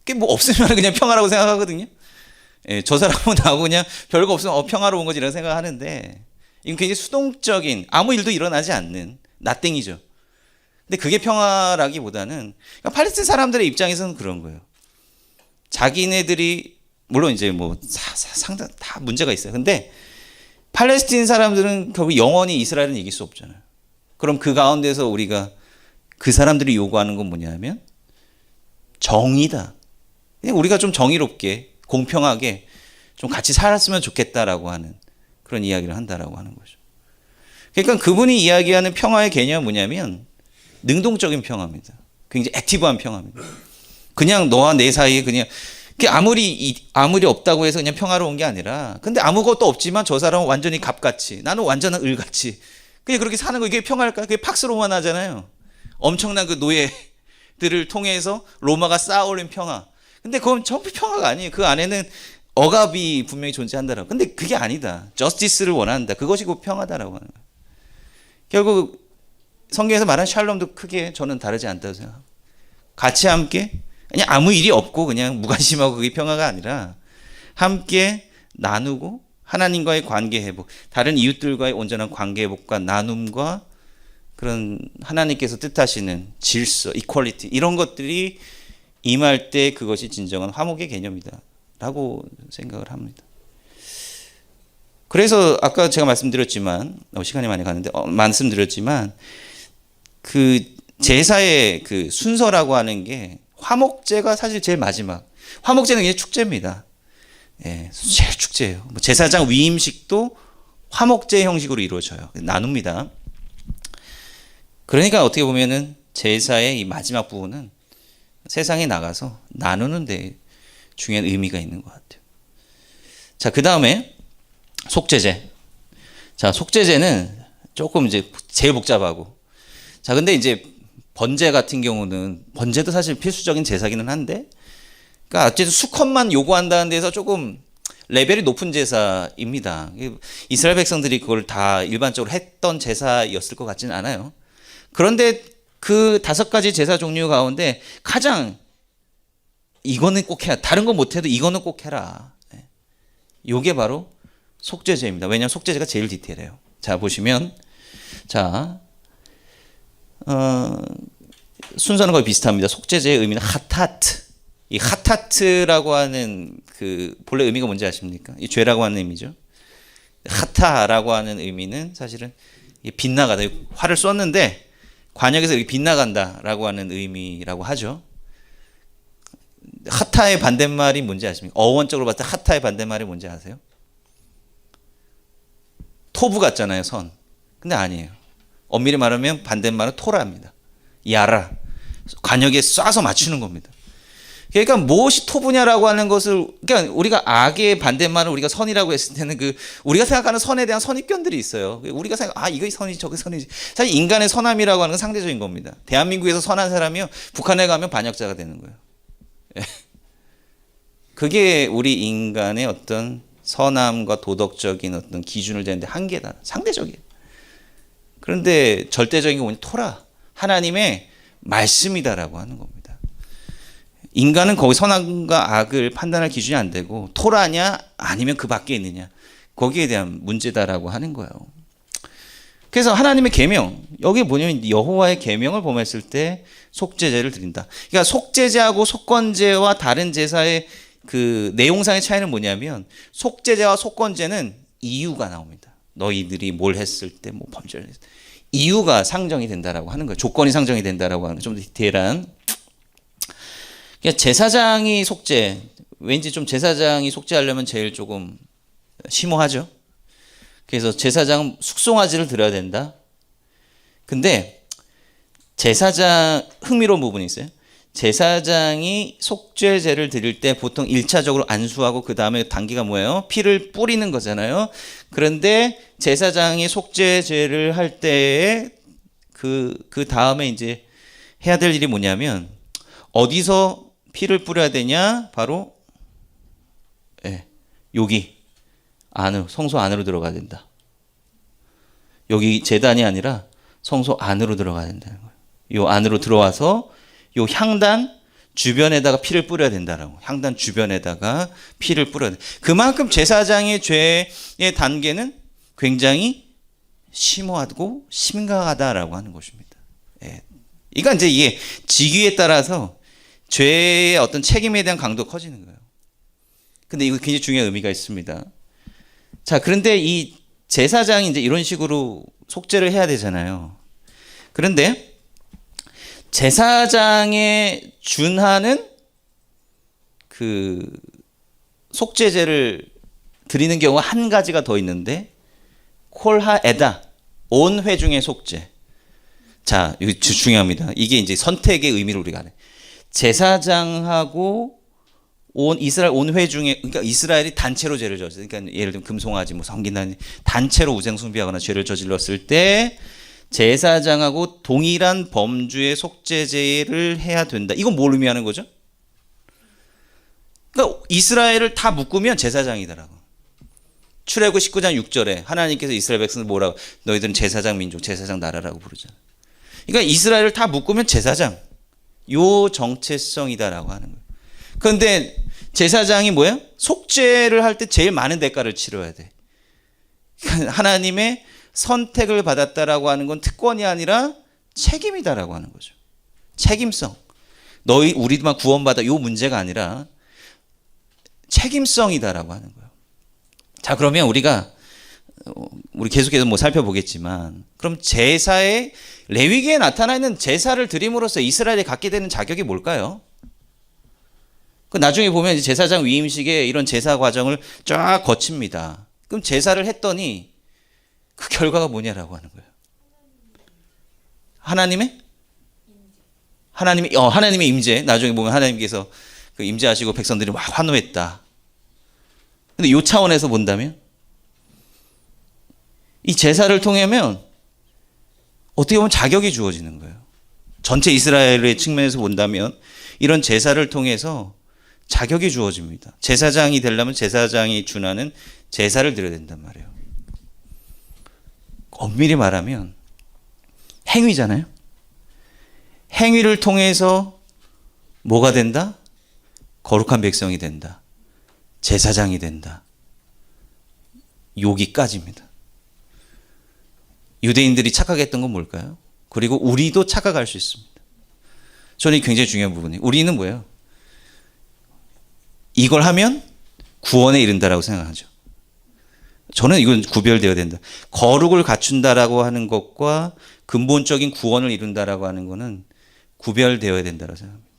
게 뭐 없으면 그냥 평화라고 생각하거든요. 저 사람하고 나하고 그냥 별거 없으면 평화로운 거지 이런 생각하는데, 이건 굉장히 수동적인 아무 일도 일어나지 않는 나땡이죠. 근데 그게 평화라기보다는 그러니까 팔레스틴 사람들의 입장에서는 그런 거예요. 자기네들이 물론 이제 뭐 상당 다 문제가 있어요. 근데 팔레스틴 사람들은 결국 영원히 이스라엘은 이길 수 없잖아요. 그럼 그 가운데서 우리가 그 사람들이 요구하는 건 뭐냐면 정의다. 우리가 좀 정의롭게 공평하게 좀 같이 살았으면 좋겠다라고 하는 그런 이야기를 한다라고 하는 거죠. 그러니까 그분이 이야기하는 평화의 개념은 뭐냐면 능동적인 평화입니다. 굉장히 액티브한 평화입니다. 그냥 너와 내 사이에 그냥 아무리 없다고 해서 그냥 평화로운 게 아니라, 근데 아무것도 없지만 저 사람은 완전히 갑같이, 나는 완전한 을같이 그냥 그렇게 사는 거, 이게 평화일까? 그게 팍스 로마나잖아요. 엄청난 그 노예들을 통해서 로마가 쌓아올린 평화. 근데 그건 전부 평화가 아니에요. 그 안에는 억압이 분명히 존재한다라고. 근데 그게 아니다. 저스티스를 원한다. 그것이 곧 평화다라고 하는 거예요. 결국 성경에서 말한 샬롬도 크게 저는 다르지 않다고 생각합니다. 같이 함께 그냥 아무 일이 없고 그냥 무관심하고 그게 평화가 아니라 함께 나누고 하나님과의 관계 회복, 다른 이웃들과의 온전한 관계 회복과 나눔과 그런 하나님께서 뜻하시는 질서, 이퀄리티 이런 것들이 임할 때 그것이 진정한 화목의 개념이다 라고 생각을 합니다. 그래서 아까 제가 말씀드렸지만 시간이 많이 가는데 말씀드렸지만 그 제사의 그 순서라고 하는 게 화목제가 사실 제일 마지막. 화목제는 그냥 축제입니다. 예, 제일 축제예요. 제사장 위임식도 화목제 형식으로 이루어져요. 나눕니다. 그러니까 어떻게 보면은 제사의 이 마지막 부분은 세상에 나가서 나누는 데 중요한 의미가 있는 것 같아요. 자, 그 다음에 속죄제. 자, 속죄제는 조금 이제 제일 복잡하고. 자, 근데 이제 번제 같은 경우는 번제도 사실 필수적인 제사기는 한데, 그러니까 어쨌든 수컷만 요구한다는 데서 조금 레벨이 높은 제사입니다. 이스라엘 백성들이 그걸 다 일반적으로 했던 제사였을 것 같지는 않아요. 그런데 그 5가지 제사 종류 가운데 가장 이거는 꼭 해야, 다른 거 못해도 이거는 꼭 해라. 요게 바로 속죄제입니다. 왜냐하면 속죄제가 제일 디테일해요. 자, 보시면, 자, 순서는 거의 비슷합니다. 속죄제의 의미는 하타트. 이 하타트라고 하는 그 본래 의미가 뭔지 아십니까? 이 죄라고 하는 의미죠. 하타라고 하는 의미는 사실은 빗나가다. 활을 쏘는데 관역에서 이렇게 빗나간다라고 하는 의미라고 하죠. 하타의 반대말이 뭔지 아십니까? 어원적으로 봤을 때 하타의 반대말이 뭔지 아세요? 토부 같잖아요, 선. 근데 아니에요. 엄밀히 말하면 반대말은 토라입니다. 야라. 관역에 쏴서 맞추는 겁니다. 그러니까 무엇이 토부냐라고 하는 것을, 그러니까 우리가 악의 반대말을 우리가 선이라고 했을 때는 그 우리가 생각하는 선에 대한 선입견들이 있어요. 우리가 생각, 이거 선이지, 저게 선이지. 사실 인간의 선함이라고 하는 건 상대적인 겁니다. 대한민국에서 선한 사람이요, 북한에 가면 반역자가 되는 거예요. 그게 우리 인간의 어떤 선함과 도덕적인 어떤 기준을 되는데 한계다. 상대적이에요. 그런데 절대적인 게 뭐냐? 토라. 하나님의 말씀이다라고 하는 겁니다. 인간은 거기 선함과 악을 판단할 기준이 안 되고 토라냐 아니면 그 밖에 있느냐 거기에 대한 문제다라고 하는 거예요. 그래서 하나님의 계명, 여기 뭐냐면 여호와의 계명을 범했을 때 속죄제를 드린다. 그러니까 속죄제하고 속건제와 다른 제사의 그 내용상의 차이는 뭐냐면 속죄제와 속건제는 이유가 나옵니다. 너희들이 뭘 했을 때 뭐 범죄를 했을 때 이유가 상정이 된다라고 하는 거예요. 조건이 상정이 된다라고 하는 좀 더 디테일한. 그러니까 제사장이 속죄, 왠지 좀 제사장이 속죄하려면 제일 조금 심오하죠. 그래서 제사장은 숙송아지를 드려야 된다. 근데 제사장 흥미로운 부분이 있어요. 제사장이 속죄제를 드릴 때 보통 1차적으로 안수하고 그 다음에 단계가 뭐예요? 피를 뿌리는 거잖아요. 그런데 제사장이 속죄제를 할 때에 그 다음에 이제 해야 될 일이 뭐냐면 어디서 피를 뿌려야 되냐? 바로 여기 안으로, 성소 안으로 들어가야 된다. 여기 제단이 아니라 성소 안으로 들어가야 된다는 거예요. 요 안으로 들어와서 요 향단 주변에다가 피를 뿌려야 된다라고. 향단 주변에다가 피를 뿌려야 돼. 그만큼 제사장의 죄의 단계는 굉장히 심오하고 심각하다라고 하는 것입니다. 그러니까 이제 이게 직위에 따라서 죄의 어떤 책임에 대한 강도가 커지는 거예요. 근데 이거 굉장히 중요한 의미가 있습니다. 자, 그런데 이 제사장이 이제 이런 식으로 속죄를 해야 되잖아요. 그런데 제사장에 준하는 그 속죄제를 드리는 경우가 한 가지가 더 있는데 콜하에다, 온 회중의 속죄. 자, 이거 중요합니다. 이게 이제 선택의 의미를 우리가 알아요. 제사장하고 이스라엘 온 회중에, 그러니까 이스라엘이 단체로 죄를 저질렀어요. 그러니까 예를 들면 금송아지, 뭐 성기나 단체로 우상숭배하거나 죄를 저질렀을 때 제사장하고 동일한 범주의 속죄제를 해야 된다. 이건 뭘 의미하는 거죠? 그러니까 이스라엘을 다 묶으면 제사장이더라고. 출애굽 19장 6절에 하나님께서 이스라엘 백성들 뭐라고? 너희들은 제사장 민족, 제사장 나라라고 부르잖아요. 그러니까 이스라엘을 다 묶으면 제사장. 요 정체성이다라고 하는 거예요. 그런데 제사장이 뭐예요? 속죄를 할 때 제일 많은 대가를 치러야 돼. 하나님의 선택을 받았다라고 하는 건 특권이 아니라 책임이다라고 하는 거죠. 책임성. 우리만 구원받아 요 문제가 아니라 책임성이다라고 하는 거예요. 자, 그러면 우리 계속해서 뭐 살펴보겠지만, 그럼 제사의 레위기에 나타나 있는 제사를 드림으로써 이스라엘이 갖게 되는 자격이 뭘까요? 그 나중에 보면 이제 제사장 위임식에 이런 제사 과정을 쫙 거칩니다. 그럼 제사를 했더니 그 결과가 뭐냐라고 하는 거예요. 하나님의 임재. 나중에 보면 하나님께서 그 임재하시고 백성들이 막 환호했다. 근데 이 차원에서 본다면 이 제사를 통하면 어떻게 보면 자격이 주어지는 거예요. 전체 이스라엘의 측면에서 본다면 이런 제사를 통해서 자격이 주어집니다. 제사장이 되려면 제사장이 준하는 제사를 드려야 된단 말이에요. 엄밀히 말하면 행위잖아요. 행위를 통해서 뭐가 된다? 거룩한 백성이 된다. 제사장이 된다. 여기까지입니다. 유대인들이 착각했던 건 뭘까요? 그리고 우리도 착각할 수 있습니다. 저는 이게 굉장히 중요한 부분이에요. 우리는 뭐예요? 이걸 하면 구원에 이른다라고 생각하죠. 저는 이건 구별되어야 된다. 거룩을 갖춘다라고 하는 것과 근본적인 구원을 이룬다라고 하는 것은 구별되어야 된다고 생각합니다.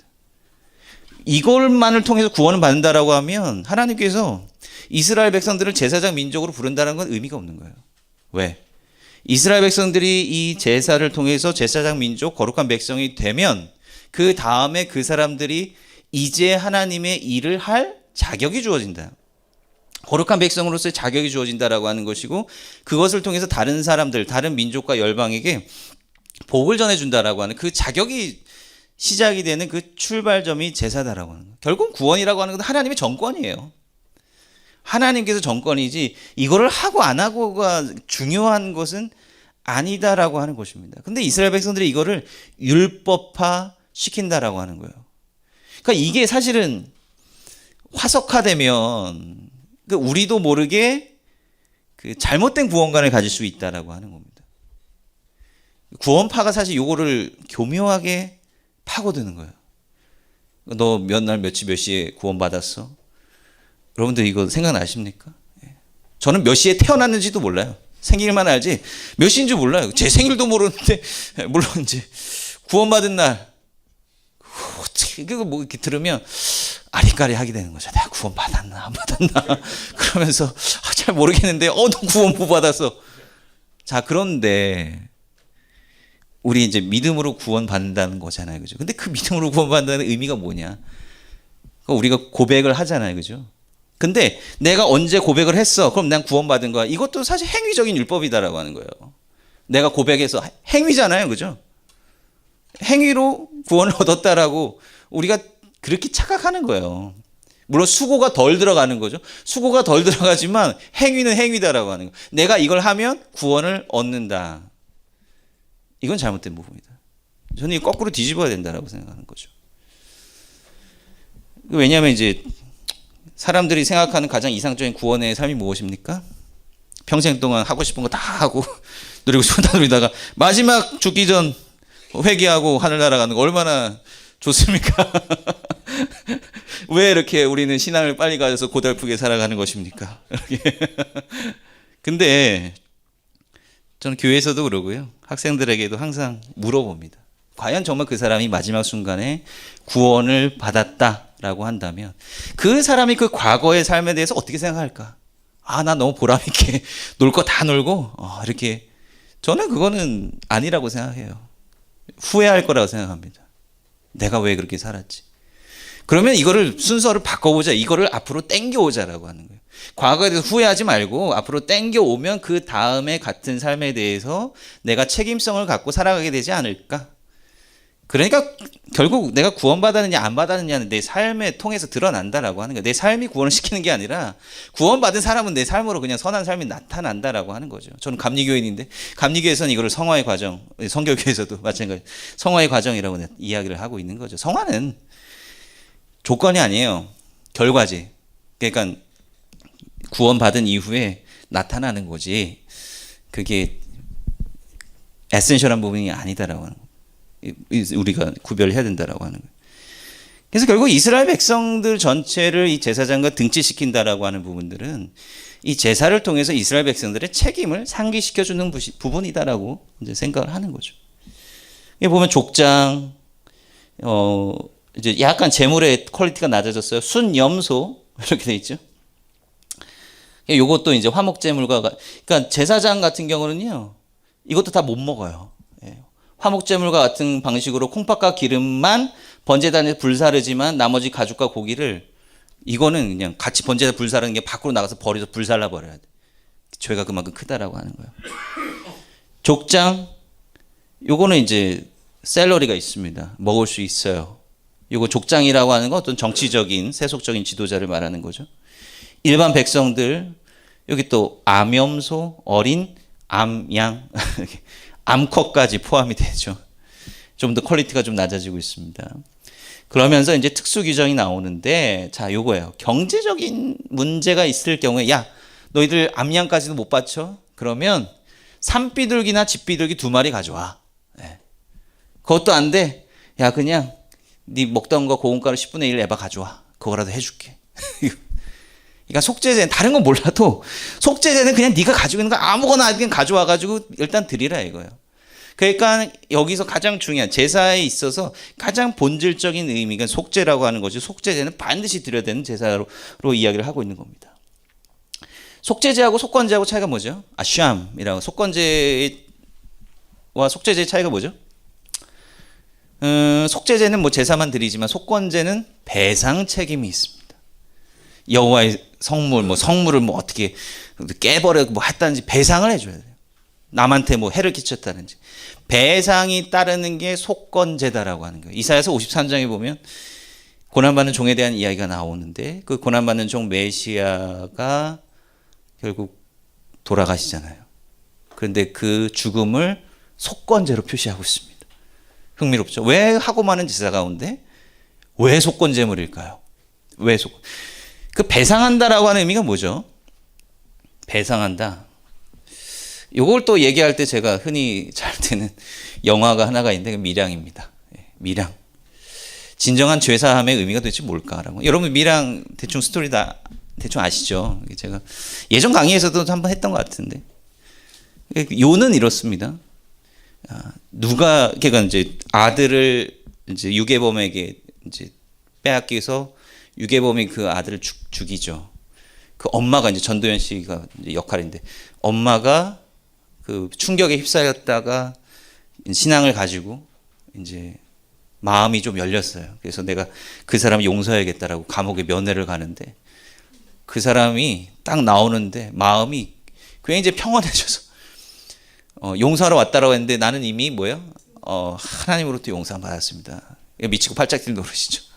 이걸만을 통해서 구원을 받는다라고 하면 하나님께서 이스라엘 백성들을 제사장 민족으로 부른다는 건 의미가 없는 거예요. 왜? 이스라엘 백성들이 이 제사를 통해서 제사장 민족, 거룩한 백성이 되면 그 다음에 그 사람들이 이제 하나님의 일을 할 자격이 주어진다. 거룩한 백성으로서의 자격이 주어진다라고 하는 것이고, 그것을 통해서 다른 사람들, 다른 민족과 열방에게 복을 전해준다라고 하는 그 자격이 시작이 되는 그 출발점이 제사다라고 하는 거예요. 결국 구원이라고 하는 건 하나님의 정권이에요. 하나님께서 정권이지 이거를 하고 안 하고가 중요한 것은 아니다라고 하는 것입니다. 근데 이스라엘 백성들이 이거를 율법화 시킨다라고 하는 거예요. 그러니까 이게 사실은 화석화되면 우리도 모르게 그 잘못된 구원관을 가질 수 있다라고 하는 겁니다. 구원파가 사실 요거를 교묘하게 파고드는 거예요. 너 몇 날 며칠 몇 시에 구원받았어? 여러분들 이거 생각나십니까? 저는 몇 시에 태어났는지도 몰라요. 생일만 알지 몇 시인 줄 몰라요. 제 생일도 모르는데 물론 이제 구원받은 날 어떻게 그거 뭐 이렇게 들으면 아리까리 하게 되는 거죠. 내가 구원 받았나 안 받았나 그러면서 잘 모르겠는데 너 구원 못 받았어. 자, 그런데 우리 이제 믿음으로 구원 받는다는 거잖아요, 그죠? 근데 그 믿음으로 구원 받는다는 의미가 뭐냐? 우리가 고백을 하잖아요, 그죠? 근데 내가 언제 고백을 했어? 그럼 난 구원받은 거야. 이것도 사실 행위적인 율법이다라고 하는 거예요. 내가 고백해서 행위잖아요, 그죠? 행위로 구원을 얻었다라고 우리가 그렇게 착각하는 거예요. 물론 수고가 덜 들어가는 거죠. 수고가 덜 들어가지만 행위는 행위다라고 하는 거예요. 내가 이걸 하면 구원을 얻는다. 이건 잘못된 부분이다. 저는 이거 거꾸로 뒤집어야 된다라고 생각하는 거죠. 왜냐하면 이제 사람들이 생각하는 가장 이상적인 구원의 삶이 무엇입니까? 평생 동안 하고 싶은 거 다 하고 누리고 싶은 거 다 누리다가 마지막 죽기 전 회개하고 하늘 날아가는 거 얼마나 좋습니까? 왜 이렇게 우리는 신앙을 빨리 가져서 고달프게 살아가는 것입니까? 근데 저는 교회에서도 그러고요. 학생들에게도 항상 물어봅니다. 과연 정말 그 사람이 마지막 순간에 구원을 받았다라고 한다면 그 사람이 그 과거의 삶에 대해서 어떻게 생각할까? 나 너무 보람있게 놀 거 다 놀고 이렇게. 저는 그거는 아니라고 생각해요. 후회할 거라고 생각합니다. 내가 왜 그렇게 살았지? 그러면 이거를 순서를 바꿔보자. 이거를 앞으로 땡겨오자라고 하는 거예요. 과거에 대해서 후회하지 말고 앞으로 땡겨오면 그 다음에 같은 삶에 대해서 내가 책임성을 갖고 살아가게 되지 않을까? 그러니까 결국 내가 구원받았느냐 안 받았느냐는 내 삶에 통해서 드러난다라고 하는 거예요. 내 삶이 구원을 시키는 게 아니라 구원받은 사람은 내 삶으로 그냥 선한 삶이 나타난다라고 하는 거죠. 저는 감리교인인데 감리교에서는 이거를 성화의 과정, 성결교에서도 마찬가지 성화의 과정이라고 이야기를 하고 있는 거죠. 성화는 조건이 아니에요. 결과지. 그러니까 구원받은 이후에 나타나는 거지. 그게 에센셜한 부분이 아니다라고 하는 거예요. 우리가 구별해야 된다라고 하는 거예요. 그래서 결국 이스라엘 백성들 전체를 이 제사장과 등치시킨다라고 하는 부분들은 이 제사를 통해서 이스라엘 백성들의 책임을 상기시켜주는 부분이다라고 이제 생각을 하는 거죠. 여기 보면 족장, 이제 약간 재물의 퀄리티가 낮아졌어요. 순염소 이렇게 돼 있죠. 요것도 이제 화목제물과 그러니까 제사장 같은 경우는요, 이것도 다 못 먹어요. 화목제물과 같은 방식으로 콩팥과 기름만 번제단에 불사르지만 나머지 가죽과 고기를 이거는 그냥 같이 번제단 불사르는 게 밖으로 나가서 버려서 불살라 버려야 돼. 죄가 그만큼 크다라고 하는 거예요. 족장, 요거는 이제 샐러리가 있습니다. 먹을 수 있어요. 요거 족장이라고 하는 건 어떤 정치적인 세속적인 지도자를 말하는 거죠. 일반 백성들, 여기 또 암염소, 어린 암양, 암컷까지 포함이 되죠. 좀 더 퀄리티가 좀 낮아지고 있습니다. 그러면서 이제 특수 규정이 나오는데, 자, 요거예요. 경제적인 문제가 있을 경우에, 야, 너희들 암양까지도 못 바쳐? 그러면 산비둘기나 집비둘기 2마리 가져와. 네. 그것도 안 돼? 야, 그냥 네 먹던 거 고운가루 10분의 1 에바 가져와. 그거라도 해줄게. 그러니까 속죄제는 다른 건 몰라도 속죄제는 그냥 네가 가지고 있는 거 아무거나 그냥 가져와가지고 일단 드리라 이거예요. 그러니까 여기서 가장 중요한 제사에 있어서 가장 본질적인 의미가 속죄라고 하는 거지, 속죄제는 반드시 드려야 되는 제사로 이야기를 하고 있는 겁니다. 속죄제하고 속건제하고 차이가 뭐죠? 샴이라고. 속건제와 속죄제의 차이가 뭐죠? 속죄제는 뭐 제사만 드리지만 속건제는 배상 책임이 있습니다. 여호와의 성물, 뭐 성물을 뭐 어떻게 깨버려 뭐 했다는지 배상을 해줘야 돼요. 남한테 뭐 해를 끼쳤다는지 배상이 따르는 게 속건제다라고 하는 거예요. 이사야서 53장에 보면 고난받는 종에 대한 이야기가 나오는데, 그 고난받는 종 메시아가 결국 돌아가시잖아요. 그런데 그 죽음을 속건제로 표시하고 있습니다. 흥미롭죠? 왜 하고 많은 제사 가운데 왜 속건제물일까요? 왜 그 배상한다라고 하는 의미가 뭐죠? 배상한다. 요걸 또 얘기할 때 제가 흔히 잘 때는 영화가 하나가 있는데 밀양입니다. 밀양. 진정한 죄사함의 의미가 도대체 뭘까라고. 여러분 밀양 대충 스토리 다 대충 아시죠? 제가 예전 강의에서도 한번 했던 것 같은데. 요는 이렇습니다. 누가 그러니까 이제 아들을 이제 유괴범에게 이제 빼앗기서 유괴범이 그 아들을 죽이죠. 그 엄마가 이제 전도연 씨가 이제 역할인데, 엄마가 그 충격에 휩싸였다가 신앙을 가지고 이제 마음이 좀 열렸어요. 그래서 내가 그 사람을 용서해야겠다라고 감옥에 면회를 가는데, 그 사람이 딱 나오는데 마음이 굉장히 평온해져서 용서하러 왔다라고 했는데, 나는 이미 뭐예요? 하나님으로부터 용서를 받았습니다. 미치고 팔짝 뛸 노릇이죠.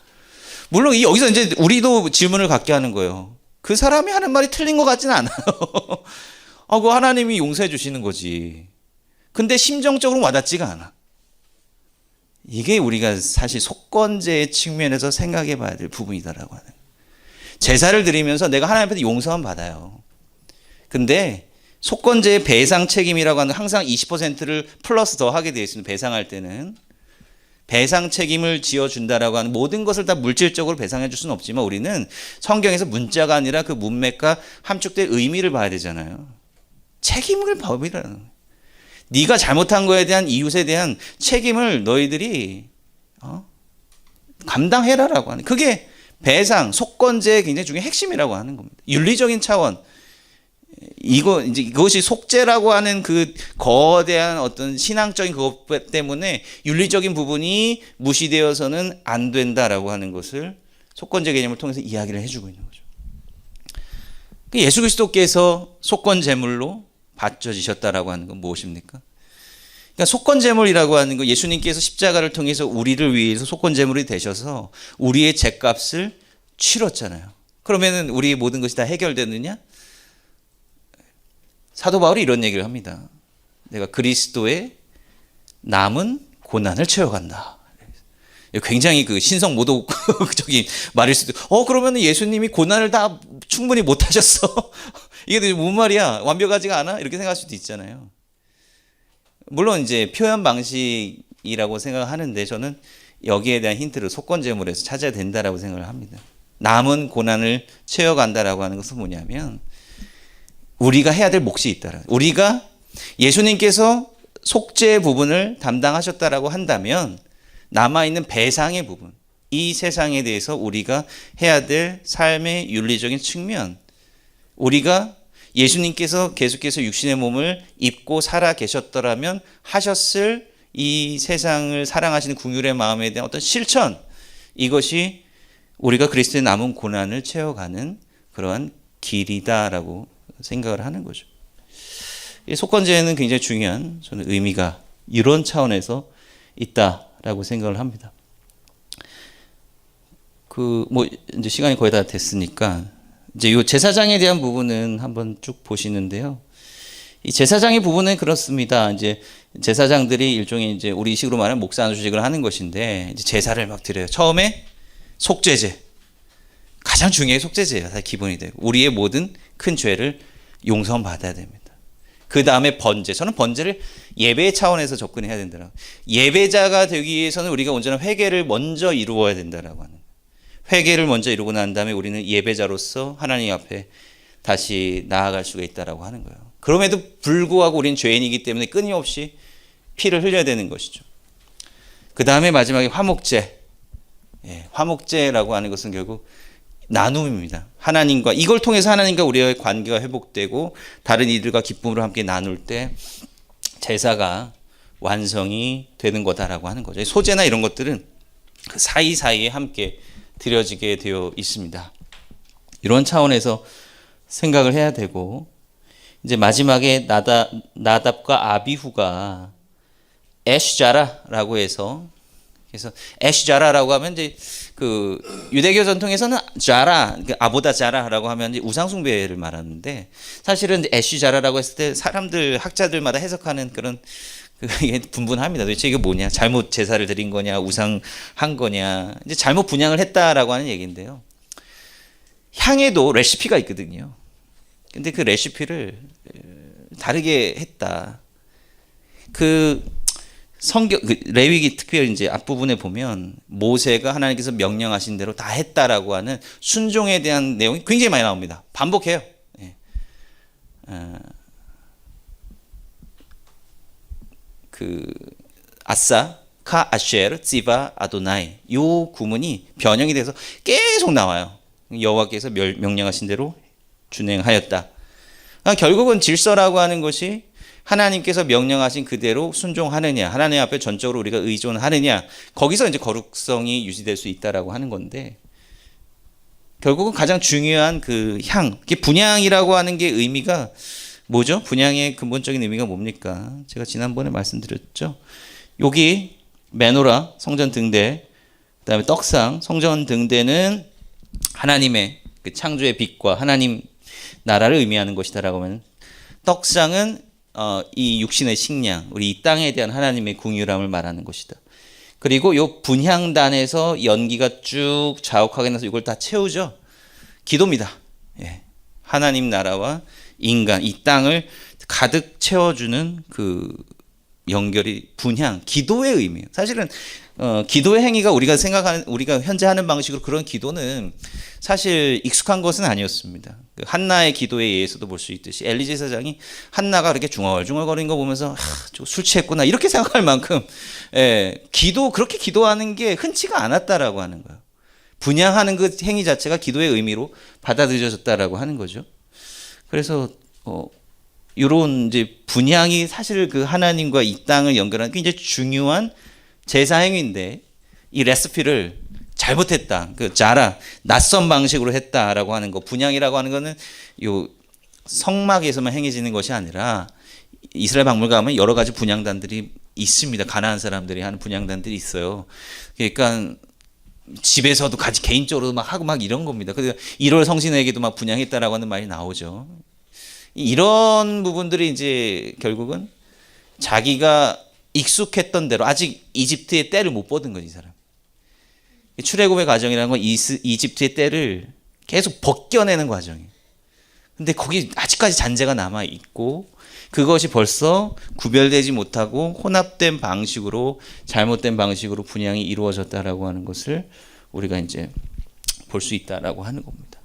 물론 여기서 이제 우리도 질문을 갖게 하는 거예요. 그 사람이 하는 말이 틀린 것 같지는 않아요. 그 하나님이 용서해 주시는 거지. 근데 심정적으로 와닿지가 않아. 이게 우리가 사실 속건제의 측면에서 생각해 봐야 될 부분이다라고 하는. 제사를 드리면서 내가 하나님 앞에서 용서만 받아요. 근데 속건제의 배상 책임이라고 하는 항상 20%를 플러스 더 하게 되어 있습니다. 배상할 때는. 배상 책임을 지어준다라고 하는, 모든 것을 다 물질적으로 배상해 줄 수는 없지만 우리는 성경에서 문자가 아니라 그 문맥과 함축된 의미를 봐야 되잖아요. 책임을 법이라는 거예요. 네가 잘못한 거에 대한 이웃에 대한 책임을 너희들이 감당해라라고 하는, 그게 배상, 속건제의 굉장히 중요한 핵심이라고 하는 겁니다. 윤리적인 차원, 이것이 속죄라고 하는 그 거대한 어떤 신앙적인 그것 때문에 윤리적인 부분이 무시되어서는 안 된다라고 하는 것을 속건제 개념을 통해서 이야기를 해주고 있는 거죠. 예수 그리스도께서 속건 제물로 바쳐지셨다라고 하는 건 무엇입니까? 그러니까 속건제물이라고 하는 거, 예수님께서 십자가를 통해서 우리를 위해서 속건제물이 되셔서 우리의 죗값을 치렀잖아요. 그러면은 우리의 모든 것이 다 해결되느냐? 사도 바울이 이런 얘기를 합니다. 내가 그리스도의 남은 고난을 채워간다. 굉장히 그 신성 모독적인 말일 수도. 그러면 예수님이 고난을 다 충분히 못 하셨어. 이게 뭔 말이야? 완벽하지가 않아? 이렇게 생각할 수도 있잖아요. 물론 이제 표현 방식이라고 생각하는데 저는 여기에 대한 힌트를 속건제물에서 찾아야 된다라고 생각을 합니다. 남은 고난을 채워간다라고 하는 것은 뭐냐면 우리가 해야 될 몫이 있다. 우리가 예수님께서 속죄 부분을 담당하셨다라고 한다면 남아있는 배상의 부분, 이 세상에 대해서 우리가 해야 될 삶의 윤리적인 측면, 우리가 예수님께서 계속해서 육신의 몸을 입고 살아 계셨더라면 하셨을 이 세상을 사랑하시는 긍휼의 마음에 대한 어떤 실천, 이것이 우리가 그리스도의 남은 고난을 채워가는 그러한 길이다라고 생각을 하는 거죠. 이 속건제에는 굉장히 중요한 저는 의미가 이런 차원에서 있다라고 생각을 합니다. 이제 시간이 거의 다 됐으니까 이제 이 제사장에 대한 부분은 한번 쭉 보시는데요. 이 제사장의 부분은 그렇습니다. 이제 제사장들이 일종의 이제 우리식으로 말하면 목사주직을 하는 것인데 이제 제사를 막 드려요. 처음에 속죄제, 가장 중요한 속죄제예요. 다 기본이 되고 우리의 모든 큰 죄를 용서받아야 됩니다. 그 다음에 번제. 저는 번제를 예배 차원에서 접근해야 된다라고. 예배자가 되기 위해서는 우리가 온전한 회개를 먼저 이루어야 된다라고 하는. 회개를 먼저 이루고 난 다음에 우리는 예배자로서 하나님 앞에 다시 나아갈 수가 있다라고 하는 거예요. 그럼에도 불구하고 우리는 죄인이기 때문에 끊임없이 피를 흘려야 되는 것이죠. 그 다음에 마지막에 화목제. 화목제라고 하는 것은 결국 나눔입니다. 하나님과, 이걸 통해서 하나님과 우리의 관계가 회복되고 다른 이들과 기쁨으로 함께 나눌 때 제사가 완성이 되는 거다라고 하는 거죠. 소제나 이런 것들은 그 사이사이에 함께 드려지게 되어 있습니다. 이런 차원에서 생각을 해야 되고, 이제 마지막에 나답과 아비후가 에슈자라라고 해서, 그래서 에슈자라라고 하면 이제 그 유대교 전통에서는 자라, 아보다 자라라고 하면 이제 우상 숭배를 말하는데, 사실은 에슈자라라고 했을 때 사람들 학자들마다 해석하는 그런 그게 분분합니다. 도대체 이게 뭐냐? 잘못 제사를 드린 거냐? 우상한 거냐? 이제 잘못 분향을 했다라고 하는 얘기인데요. 향에도 레시피가 있거든요. 근데 그 레시피를 다르게 했다. 레위기 특별히 이제 앞부분에 보면 모세가 하나님께서 명령하신 대로 다 했다라고 하는 순종에 대한 내용이 굉장히 많이 나옵니다. 반복해요. 아싸, 카 아쉐르, 찌바, 아도나이, 요 구문이 변형이 돼서 계속 나와요. 여호와께서 명령하신 대로 준행하였다. 결국은 질서라고 하는 것이 하나님께서 명령하신 그대로 순종하느냐, 하나님 앞에 전적으로 우리가 의존하느냐, 거기서 이제 거룩성이 유지될 수 있다라고 하는 건데, 결국은 가장 중요한 그 향, 분향이라고 하는 게 의미가 뭐죠? 분향의 근본적인 의미가 뭡니까? 제가 지난번에 말씀드렸죠. 여기 메노라, 성전 등대, 그다음에 떡상, 성전 등대는 하나님의 그 창조의 빛과 하나님 나라를 의미하는 것이다라고 하면, 떡상은 이 육신의 식량, 우리 이 땅에 대한 하나님의 긍휼함을 말하는 것이다. 그리고 요 분향단에서 연기가 쭉 자욱하게 나서 이걸 다 채우죠. 기도입니다. 하나님 나라와 인간, 이 땅을 가득 채워주는 그 연결이 분향, 기도의 의미예요. 사실은 기도의 행위가 우리가 현재 하는 방식으로 그런 기도는 사실 익숙한 것은 아니었습니다. 한나의 기도에 의해서도 볼 수 있듯이 엘리 제사장이 한나가 그렇게 중얼중얼거리는 거 보면서 저 술 취했구나 이렇게 생각할 만큼 그렇게 기도하는 게 흔치가 않았다라고 하는 거예요. 분향하는 그 행위 자체가 기도의 의미로 받아들여졌다라고 하는 거죠. 그래서 이런 이제 분향이 사실 그 하나님과 이 땅을 연결하는 굉장히 중요한 제사 행위인데, 이 레시피를 잘못했다. 자라, 낯선 방식으로 했다라고 하는 거. 분향이라고 하는 거는 요 성막에서만 행해지는 것이 아니라 이스라엘 박물관 가면 여러 가지 분향단들이 있습니다. 가난한 사람들이 하는 분향단들이 있어요. 그러니까 집에서도 같이 개인적으로 막 하고 막 이런 겁니다. 그래서 1월 성신에게도 막 분향했다라고 하는 말이 나오죠. 이런 부분들이 이제 결국은 자기가 익숙했던 대로 아직 이집트의 때를 못 뻗은 거지, 이 사람. 출애굽의 과정이라는 건 이집트의 때를 계속 벗겨내는 과정이에요. 근데 거기 아직까지 잔재가 남아 있고 그것이 벌써 구별되지 못하고 혼합된 방식으로 잘못된 방식으로 분향이 이루어졌다라고 하는 것을 우리가 이제 볼 수 있다라고 하는 겁니다.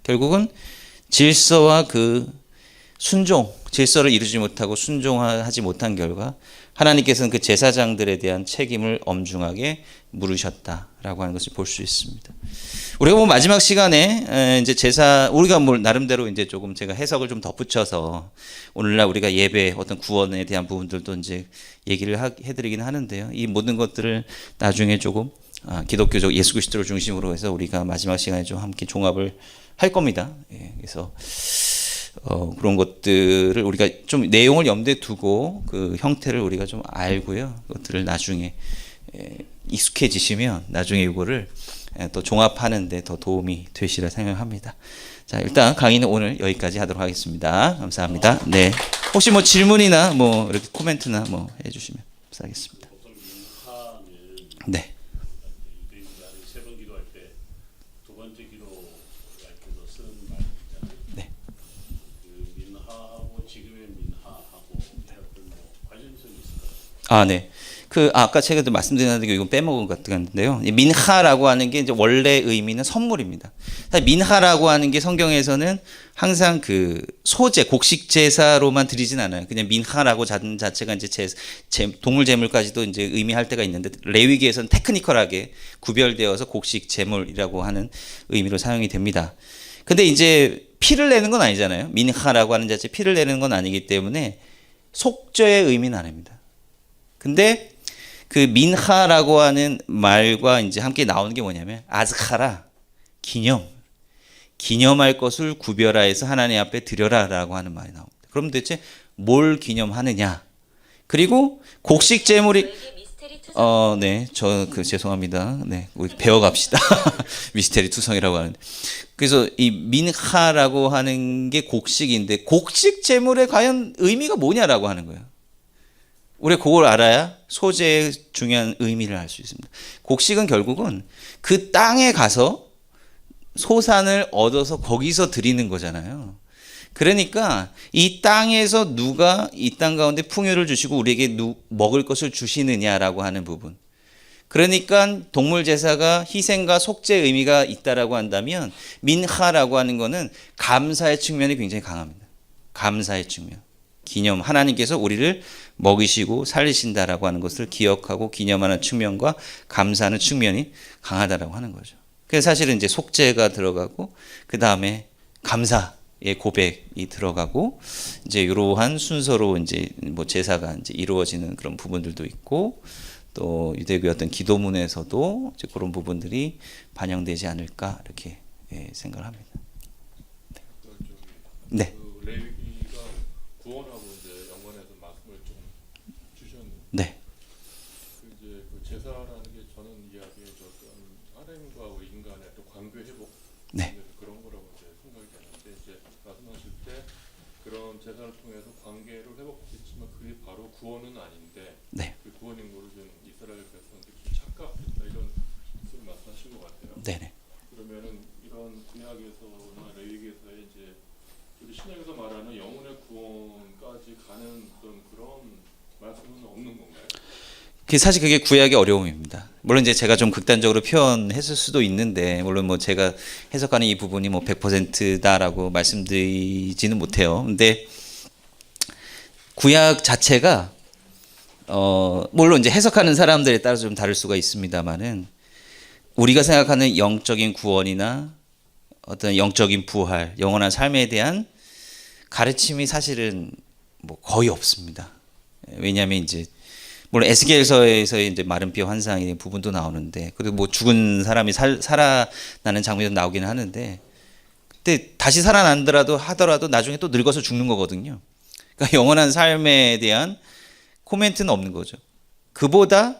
결국은 질서와 그 순종, 질서를 이루지 못하고 순종하지 못한 결과 하나님께서는 그 제사장들에 대한 책임을 엄중하게 물으셨다라고 하는 것을 볼 수 있습니다. 우리가 뭐 마지막 시간에 이제 우리가 뭐 나름대로 이제 조금 제가 해석을 좀 덧붙여서 오늘날 우리가 예배 어떤 구원에 대한 부분들도 이제 얘기를 해드리긴 하는데요. 이 모든 것들을 나중에 조금 기독교적 예수 그리스도를 중심으로 해서 우리가 마지막 시간에 좀 함께 종합을 할 겁니다. 예, 그래서 그런 것들을 우리가 좀 내용을 염두에 두고 그 형태를 우리가 좀 알고요. 그것들을 나중에 익숙해지시면 나중에 이거를 또 종합하는 데 더 도움이 되시리라 생각합니다. 자, 일단 강의는 오늘 여기까지 하도록 하겠습니다. 감사합니다. 네. 혹시 뭐 질문이나 뭐 이렇게 코멘트나 뭐 해주시면 감사하겠습니다. 네. 세번 기도할 때 두 번째 기도할 때도 쓰는 말 있잖아요. 네. 그 민하하고 지금의 민하하고 어떤 뭐 관련성이 있을까요? 아, 네. 아까 제가 말씀드렸는데 이건 빼먹은 것 같은데요. 민하라고 하는 게 이제 원래 의미는 선물입니다. 사실 민하라고 하는 게 성경에서는 항상 그 소제, 곡식 제사로만 드리진 않아요. 그냥 민하라고 자체가 이제 동물 제물까지도 이제 의미할 때가 있는데 레위기에서는 테크니컬하게 구별되어서 곡식 제물이라고 하는 의미로 사용이 됩니다. 근데 이제 피를 내는 건 아니잖아요. 민하라고 하는 자체 피를 내는 건 아니기 때문에 속죄의 의미는 아닙니다. 근데 그 민하라고 하는 말과 이제 함께 나오는 게 뭐냐면 아즈카라, 기념할 것을 구별하여서 하나님 앞에 드려라라고 하는 말이 나옵니다. 그럼 대체 뭘 기념하느냐? 그리고 곡식 제물이 네, 죄송합니다. 네, 우리 배워갑시다. 미스테리 투성이라고 하는데. 그래서 이 민하라고 하는 게 곡식인데 곡식 제물에 과연 의미가 뭐냐라고 하는 거예요. 우리가 그걸 알아야 소재의 중요한 의미를 알 수 있습니다. 곡식은 결국은 그 땅에 가서 소산을 얻어서 거기서 드리는 거잖아요. 그러니까 이 땅에서 누가 이 땅 가운데 풍요를 주시고 우리에게 먹을 것을 주시느냐라고 하는 부분. 그러니까 동물 제사가 희생과 속죄의 의미가 있다라고 한다면 민하라고 하는 거는 감사의 측면이 굉장히 강합니다. 감사의 측면. 하나님께서 우리를 먹이시고 살리신다라고 하는 것을 기억하고 기념하는 측면과 감사하는 측면이 강하다라고 하는 거죠. 그래서 사실은 이제 속죄가 들어가고 그 다음에 감사의 고백이 들어가고 이제 이러한 순서로 이제 뭐 제사가 이제 이루어지는 그런 부분들도 있고 또 유대교의 어떤 기도문에서도 이제 그런 부분들이 반영되지 않을까 이렇게 생각을 합니다. 네. 구원하고 이제 연관해서 말씀을 좀 주셨는데, 네. 이제 그 제사라는 게 저는 이야기해 줬던 하나님과 우리 인간의 또 관계 회복, 네. 그런 거라고 이제 생각이 되는데 이제 말씀하실 때 그런 제사를 통해서 관계를 회복했지만 그게 바로 구원은 아닌데, 네. 그 구원인 거를 좀 이스라엘 백성들이 좀 착각했다 이런 말씀을 말씀하신 것 같아요. 네네. 그러면은 이런 구약에서나 레위기에서의 이제 우리 신약에서 말하는 영혼의 구원까지 가는 그런 말씀은 없는 건가요? 사실 그게 구약의 어려움입니다. 물론 이제 제가 좀 극단적으로 표현했을 수도 있는데 물론 뭐 제가 해석하는 이 부분이 뭐 100%다라고 말씀드리지는 못해요. 근데 구약 자체가 물론 이제 해석하는 사람들에 따라서 좀 다를 수가 있습니다만은 우리가 생각하는 영적인 구원이나 어떤 영적인 부활, 영원한 삶에 대한 가르침이 사실은 뭐 거의 없습니다. 왜냐하면 이제 물론 에스겔서에서 이제 마른 뼈 환상의 부분도 나오는데 그리고 뭐 죽은 사람이 살아나는 장면도 나오기는 하는데 그때 다시 하더라도 나중에 또 늙어서 죽는 거거든요. 그러니까 영원한 삶에 대한 코멘트는 없는 거죠. 그보다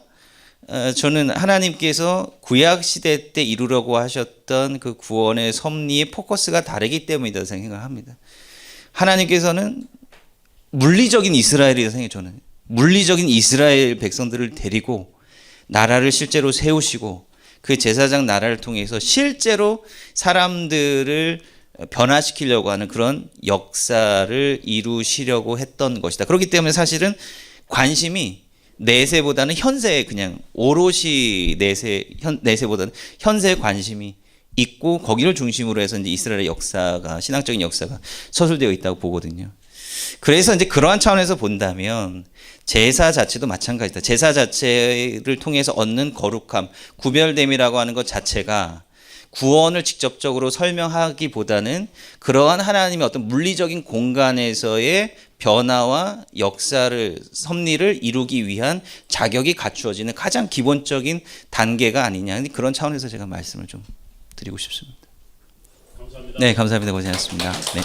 저는 하나님께서 구약 시대 때 이루려고 하셨던 그 구원의 섭리의 포커스가 다르기 때문이다 생각합니다. 하나님께서는 물리적인 이스라엘이라고 생각해요. 저는 물리적인 이스라엘 백성들을 데리고 나라를 실제로 세우시고 그 제사장 나라를 통해서 실제로 사람들을 변화시키려고 하는 그런 역사를 이루시려고 했던 것이다. 그렇기 때문에 사실은 관심이 내세보다는 현세에 그냥 오롯이 내세보다는 현세에 관심이 있고 거기를 중심으로 해서 이제 이스라엘의 역사가 신앙적인 역사가 서술되어 있다고 보거든요. 그래서 이제 그러한 차원에서 본다면 제사 자체도 마찬가지다. 제사 자체를 통해서 얻는 거룩함, 구별됨이라고 하는 것 자체가 구원을 직접적으로 설명하기보다는 그러한 하나님의 어떤 물리적인 공간에서의 변화와 역사를 섭리를 이루기 위한 자격이 갖추어지는 가장 기본적인 단계가 아니냐, 그런 차원에서 제가 말씀을 좀 드리고 싶습니다. 감사합니다. 네, 감사합니다. 고생하셨습니다. 네.